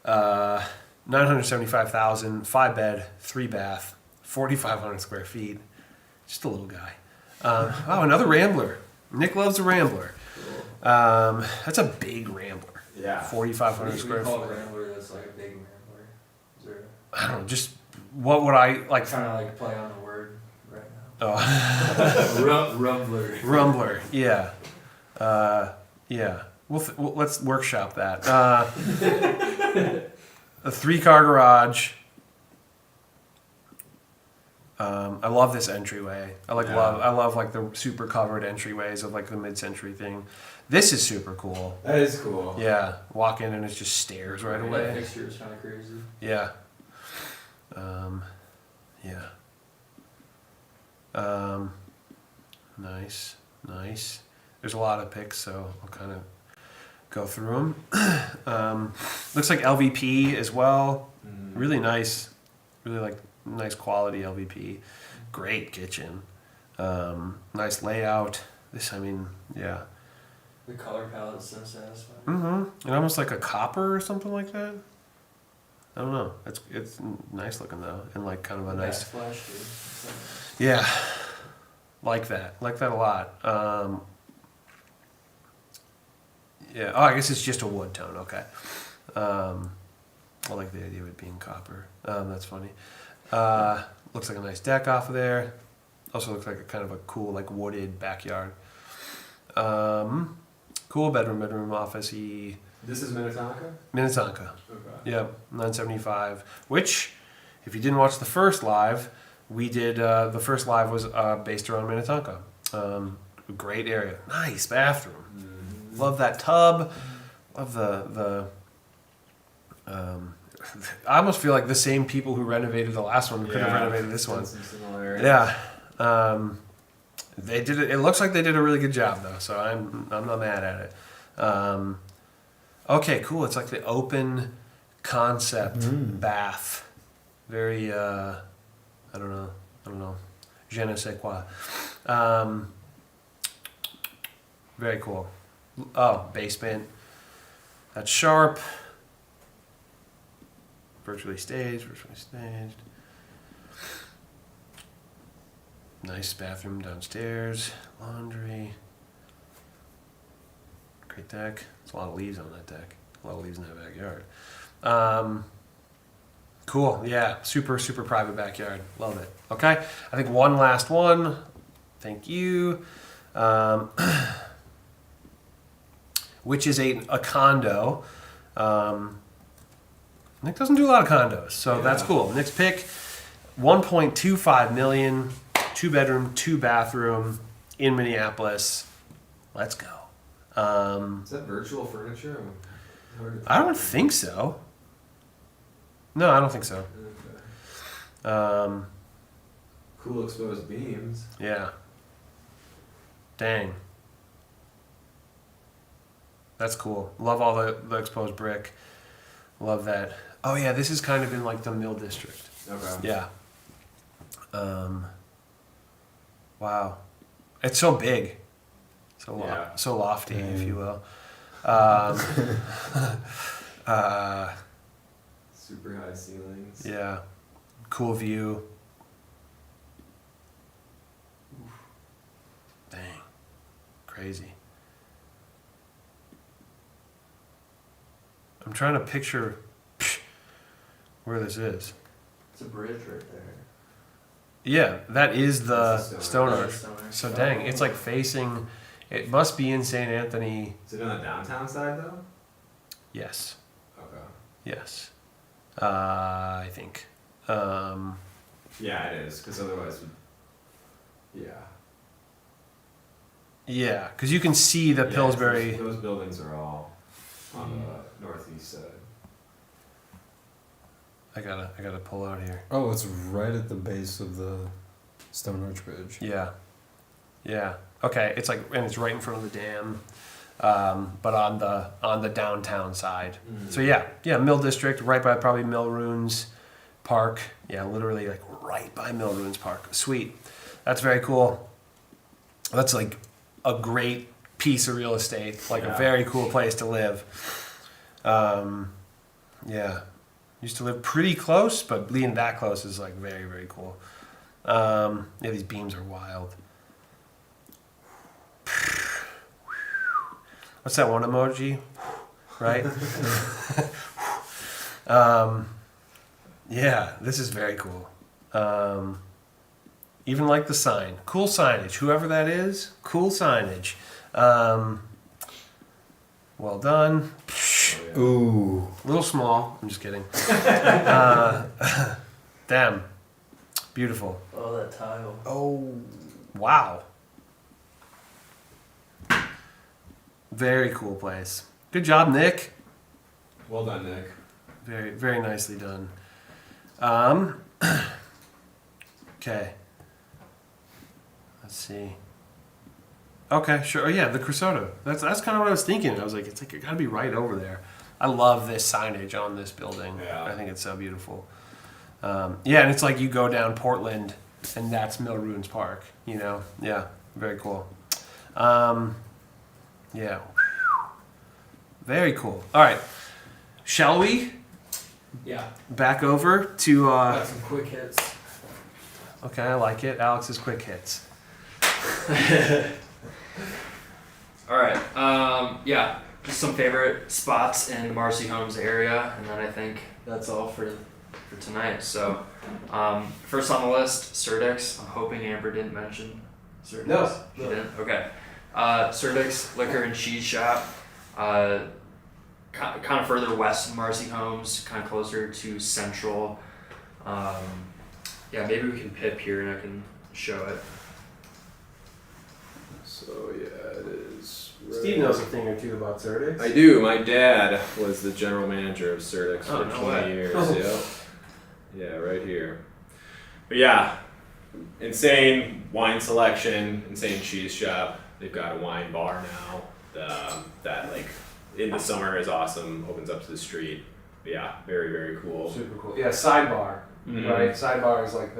975,000, 5-bed, 3-bath, 4,500 square feet. Just a little guy. Oh, another Rambler. Nick loves a Rambler. That's a big Rambler. Yeah. 4,500 We square call feet. it Rambler. That's like a big Rambler. Is there I don't know, just what would I like? trying to like play on the word right now? Oh, Rumbler. Rumbler. Yeah. Yeah. Let's workshop that. A 3-car garage. I love this entryway. I love like the super covered entryways of like the mid-century thing. This is super cool. That is cool. Yeah, walk in and it's just stairs right That away. fixture is kind of crazy. Yeah. Yeah. Nice. There's a lot of pics, so I'll kind of go through them. Looks like LVP as well. Really nice. Really like nice quality LVP. Great kitchen. Nice layout. Yeah. The color palette is so satisfying. And almost like a copper or something like that. I don't know. It's nice looking though, and like kind of a nice. Backsplash, dude. It's so nice. Yeah, like that a lot. Yeah. Oh, I guess it's just a wood tone. Okay. I like the idea of it being copper. That's funny. Looks like a nice deck off of there. Also looks like a kind of a cool like wooded backyard. Cool bedroom, office-y. This is Minnetonka? Minnetonka. Okay. Yep, 975. Which, if you didn't watch the first live, we did. The first live was based around Minnetonka. Great area, nice bathroom. Love that tub. Love the. I almost feel like the same people who renovated the last one could have renovated this one. Some similarities. Yeah. They did it. It looks like they did a really good job though, so I'm not mad at it. Okay, cool. It's like the open concept bath. Very I don't know. Je ne sais quoi. Very cool. Oh, basement. That's sharp. Virtually staged. Nice bathroom downstairs. Laundry. Great deck. There's a lot of leaves on that deck. A lot of leaves in that backyard. Cool. Yeah. Super private backyard. Love it. Okay. I think one last one. Thank you. Which is a condo. Nick doesn't do a lot of condos, so that's cool. Nick's pick. 1.25 million, 2-bedroom, 2-bathroom in Minneapolis. Let's go. Is that virtual furniture? I don't think so. No, I don't think so. Okay. Cool exposed beams. Yeah. Dang. That's cool. Love all the exposed brick. Love that. Oh yeah, this is kind of in like the Mill District. Okay. Yeah. Wow. It's so big. Yeah. So lofty, if you will. Super high ceilings. Yeah. Cool view. Dang. Crazy. I'm trying to picture where this is. It's a bridge right there. Yeah, that is the That's the Stone Yeah, Arch. Stone Arch. So dang, it's like facing. It must be in St. Anthony. Is it on the downtown side though? Yes. Okay. Yes. I think. Yeah, it is. Because otherwise, yeah. Yeah, because you can see the Yeah, Pillsbury. Those buildings are all on the northeast side. I gotta pull out here. Oh, it's right at the base of the Stone Arch Bridge. Yeah. Yeah. Okay. It's like, and it's right in front of the dam, but on the downtown side. So yeah, Mill District, right by probably Mill Ruins Park. Yeah, literally like right by Mill Ruins Park. Sweet. That's very cool. That's like a great piece of real estate. Like a Yeah. very cool place to live. Yeah. Used to live pretty close, but being that close is like very, very cool. Yeah, these beams are wild. What's that one emoji? Right? Yeah, this is very cool. Even like the sign. Cool signage. Whoever that is, cool signage. Well done. Oh, yeah. Ooh. A little small. I'm just kidding. Damn. Beautiful. Oh, that tile. Oh, wow. Very cool place. Good job, Nick. Well done, Nick. Very, very nicely done. Okay. Let's see. Okay, sure. Oh, yeah, the Crisotto. That's kind of what I was thinking. I was like, it's like, it got to be right over there. I love this signage on this building. Yeah. I think it's so beautiful. Yeah, and it's like you go down Portland, and that's Mill Ruins Park, you know? Yeah, very cool. Yeah. Very cool. All right. Shall we Yeah. back over to... Got some quick hits. Okay, I like it. Alex's quick hits. All right. Yeah, just some favorite spots in Marcy Holmes area, and then I think that's all for tonight. So, first on the list, Surdix. I'm hoping Amber didn't mention Surdix. No. She didn't? Okay. Surdix Liquor and Cheese Shop. Kind of further west in Marcy Holmes, kind of closer to Central. Yeah, maybe we can pip here and I can show it. So yeah, it is. Right. Steve knows a thing or two about Surdix. I do. My dad was the general manager of Surdix Oh, for no 20 way. years. Yeah, right here. But yeah, insane wine selection, insane cheese shop. They've got a wine bar now. That like in the summer is awesome. Opens up to the street. But yeah, very very cool. Super cool. Yeah, sidebar. Mhm. Right? Sidebar is like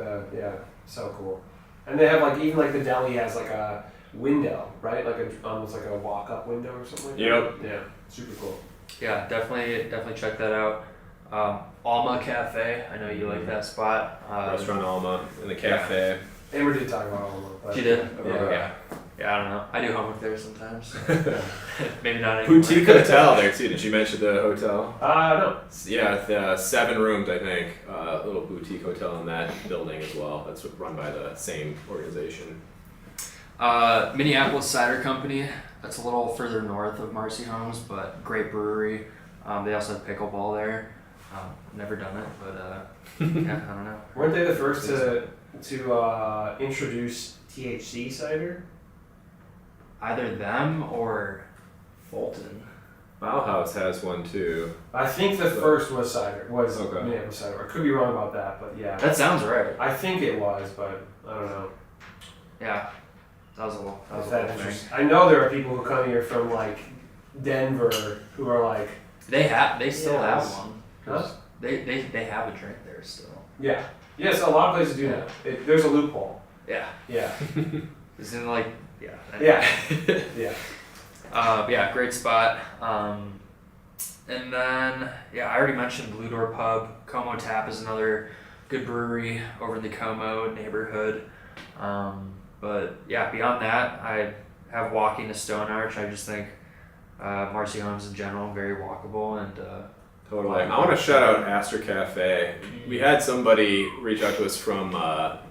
so cool. And they have like, even like the deli has like a window, right? Like almost like a walk-up window or something like Yep. that. Yeah, super cool. Yeah, definitely check that out. Alma Cafe. I know you like that spot. Restaurant Alma in the cafe. Amber did talk about all of them. But She did. Yeah. Yeah, I don't know. I do homework there sometimes. Maybe not anymore. Boutique hotel there too. Did you mention the hotel? No. Yeah, the 7 rooms, I think. A little boutique hotel in that building as well. That's run by the same organization. Minneapolis Cider Company. That's a little further north of Marcy Holmes, but great brewery. They also have pickleball there. Never done it, but yeah, I don't know. Weren't they the first to introduce THC cider? Either them or Fulton. Bauhaus has one too. I think the first was cider. Was Okay. Minneapolis cider. I could be wrong about that, but yeah. That sounds right. I think it was, but I don't know. Yeah, that was a little If that thing. interests- I know there are people who come here from like Denver who are like, They still Yes. have one. huh? They have a drink there still. Yeah. Yes, a lot of places do that. There's a loophole. Yeah, Yeah. isn't like yeah. Yeah. Yeah. But yeah, great spot. And then yeah, I already mentioned Blue Door Pub. Como Tap is another good brewery over in the Como neighborhood. But yeah, beyond that, I have walking to Stone Arch. I just think Marcy Holmes in general very walkable and. Totally. I want to shout out Astor Cafe. We had somebody reach out to us from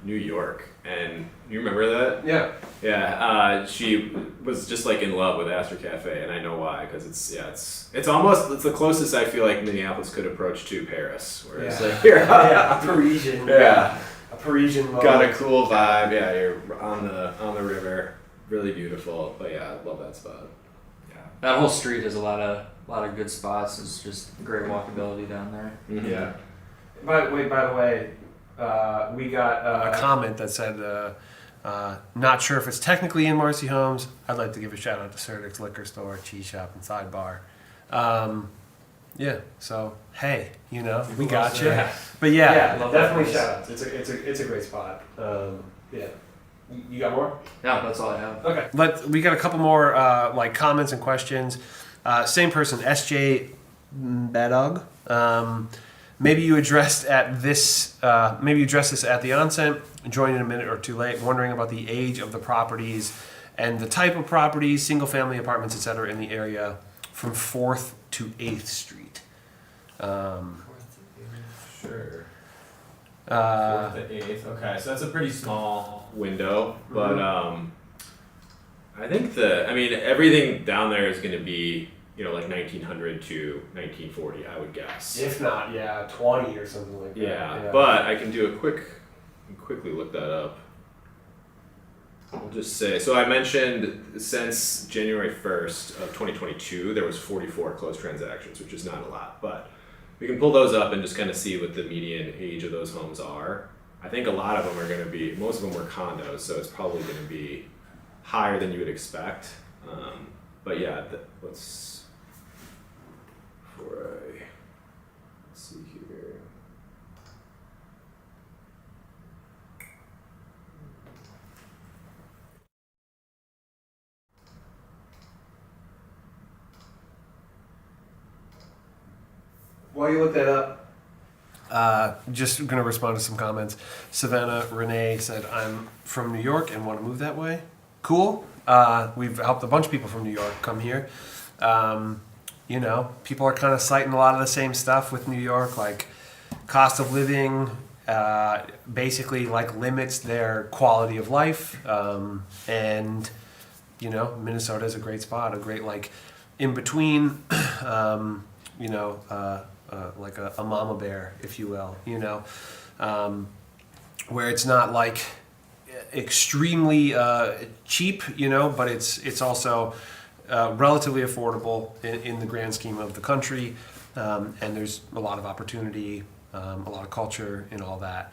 New York, and you remember that? Yeah. Yeah. She was just like in love with Astor Cafe, and I know why, because it's the closest I feel like Minneapolis could approach to Paris, where it's Yeah. like you're Yeah. A Parisian. yeah, A Parisian. got a moment. cool vibe. Yeah, you're on the river, really beautiful. But yeah, I love that spot. That whole street has a lot of good spots. It's just great walkability down there. Mhm. Yeah. By the way, we got a comment that said, not sure if it's technically in Marcy Holmes. I'd like to give a shout out to Serdic's Liquor Store, Cheese Shop, and Sidebar. Yeah. So hey, we got you. Yeah. But yeah, Love that definitely place. shout outs. It's a great spot. Yeah. You got more? Yeah, that's all I have. Okay. We got a couple more like comments and questions. Same person, SJ Bedog. Maybe you addressed this at the onset. Joined a minute or two late. Wondering about the age of the properties and the type of properties, single family apartments, etc. in the area from 4th to 8th Street. Sure. 4th Uh, to 8th. Okay, so that's a pretty small window, but I think everything down there is going to be like 1900 to 1940, I would guess. if not, 20 or something like that. Yeah, but I can do quickly look that up. I'll just say, so I mentioned since January 1st of 2022, there was 44 closed transactions, which is not a lot, but we can pull those up and just kind of see what the median age of those homes are. I think a lot of them are going to be, most of them were condos, so it's probably going to be higher than you would expect. But yeah, let's see here. While you look that up, just going to respond to some comments. Savannah Renee said, I'm from New York and want to move that way. Cool. We've helped a bunch of people from New York come here. People are kind of citing a lot of the same stuff with New York, like cost of living basically like limits their quality of life. And, Minnesota is a great spot, a great like in between, like a mama bear, if you will, where it's not like extremely cheap, but it's also relatively affordable in the grand scheme of the country, and there's a lot of opportunity, a lot of culture and all that.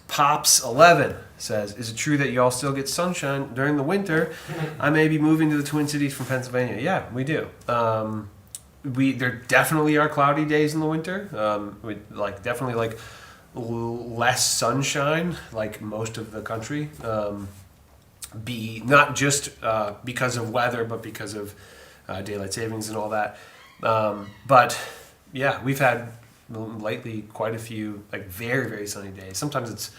Pops11 says, is it true that y'all still get sunshine during the winter? I may be moving to the Twin Cities from Pennsylvania. Yeah, we do. There definitely are cloudy days in the winter. Definitely less sunshine, like most of the country. Not just because of weather, but because of daylight savings and all that. But yeah, we've had lately quite a few like very, very sunny days. Sometimes it's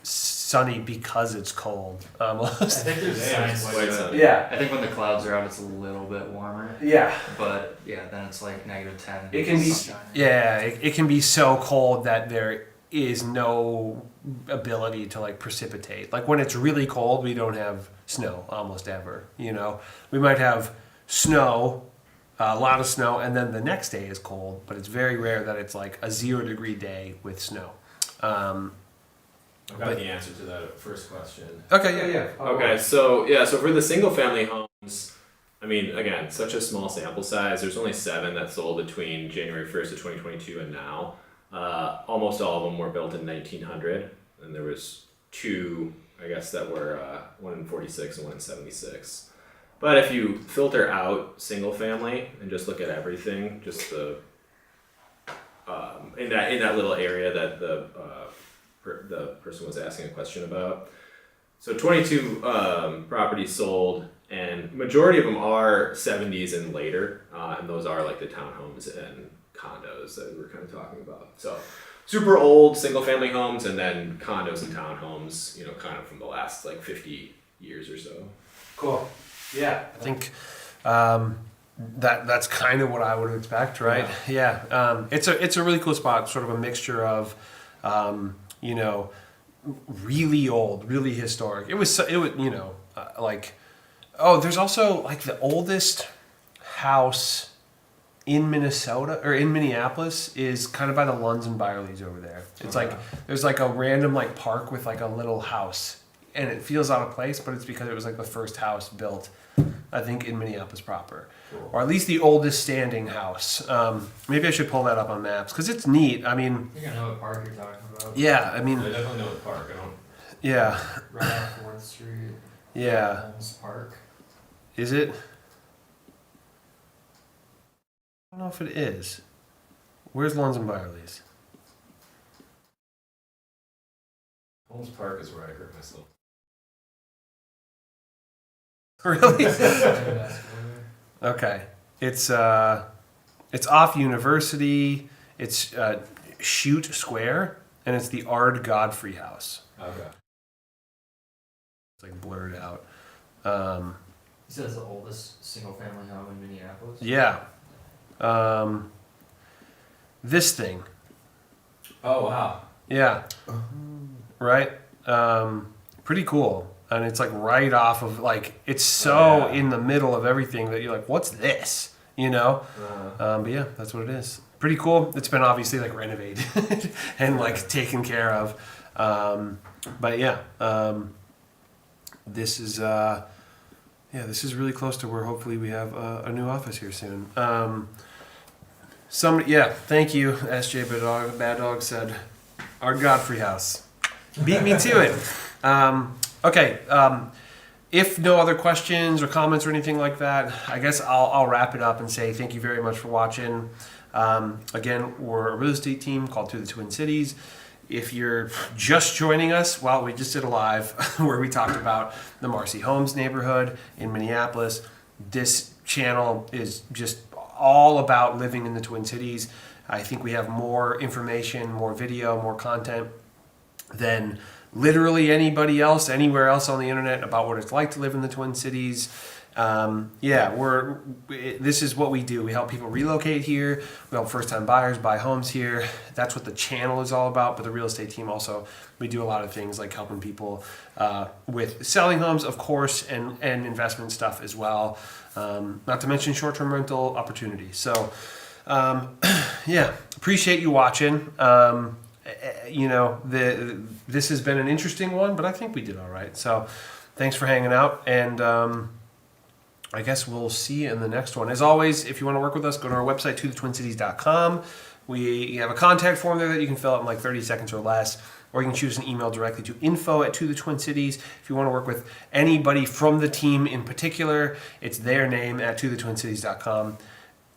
sunny because it's cold. Almost. I think there's signs Quite like sunny. Yeah. I think when the clouds are out, it's a little bit warmer. Yeah. But yeah, then it's like -10. It can be. sunshine. Yeah, it can be so cold that there is no ability to like precipitate. Like when it's really cold, we don't have snow almost ever. We might have snow a lot of snow, and then the next day is cold, but it's very rare that it's like a 0-degree day with snow. I've got the answer to that first question. Okay, yeah. Okay, so for the single family homes, I mean, again, such a small sample size. There's only 7 that sold between January 1st of 2022 and now. Almost all of them were built in 1900, and there was 2, I guess, that were one in 46 and one in 76. But if you filter out single family and just look at everything, just the in that little area that the person was asking a question about. So 22 properties sold, and majority of them are 70s and later, and those are like the townhomes and condos that we were kind of talking about. So super old single family homes, and then condos and townhomes, you know, kind of from the last like 50 years or so. Cool. Yeah, I think that's kind of what I would expect, right? Yeah. It's a really cool spot, sort of a mixture of, you know, really old, really historic. It was you know, like, oh, there's also like the oldest house in Minnesota or in Minneapolis is kind of by the Lunds and Byerlys over there. It's like there's like a random like park with like a little house, and it feels out of place, but it's because it was like the first house built, I think, in Minneapolis proper, or at least the oldest standing house. Maybe I should pull that up on maps because it's neat. I mean, I think I know what park you're talking about. yeah, I mean, I definitely know the park. I don't. yeah, Right off 4th Street. yeah. Holmes Park. Is it? I don't know if it is. Where's Lunds and Byerlys? Holmes Park is where I hurt myself. Really? Yeah, Okay. It's off University. It's Chute Square, and it's the Ard Godfrey House. Okay. It's like blurred out. He says the oldest single family home in Minneapolis. Yeah. This thing. Oh wow. Yeah. Right? Pretty cool. And it's like right off of like, it's so in the middle of everything that you're like, what's this? You know? But yeah, that's what it is. Pretty cool. It's been obviously like renovated and like taken care of. But yeah, this is really close to where hopefully we have a new office here soon. Thank you, SJ Bad Dog said, our Godfrey house. Beat me to it. Okay, if no other questions or comments or anything like that, I guess I'll wrap it up and say thank you very much for watching. Again, we're a real estate team called To the Twin Cities. If you're just joining us, well, we just did a live where we talked about the Marcy Holmes neighborhood in Minneapolis. This channel is just all about living in the Twin Cities. I think we have more information, more video, more content than literally anybody else, anywhere else on the internet about what it's like to live in the Twin Cities. This is what we do. We help people relocate here. We help first-time buyers buy homes here. That's what the channel is all about. But the real estate team also, we do a lot of things like helping people with selling homes, of course, and investment stuff as well. Not to mention short-term rental opportunities. So, appreciate you watching. This has been an interesting one, but I think we did all right. So thanks for hanging out, and I guess we'll see you in the next one. As always, if you want to work with us, go to our website, tothetwincities.com. We have a contact form there that you can fill out in like 30 seconds or less, or you can choose an email directly to info@tothetwincities. If you want to work with anybody from the team in particular, it's their name at tothetwincities.com.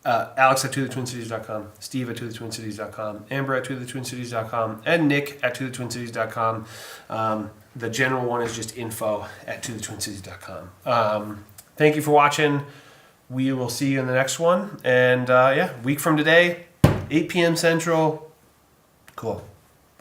Alex at tothetwincities.com, Steve at tothetwincities.com, Amber at tothetwincities.com, and Nick at tothetwincities.com. The general one is just info@tothetwincities.com. Thank you for watching. We will see you in the next one. And week from today, 8 p.m. Central. Cool.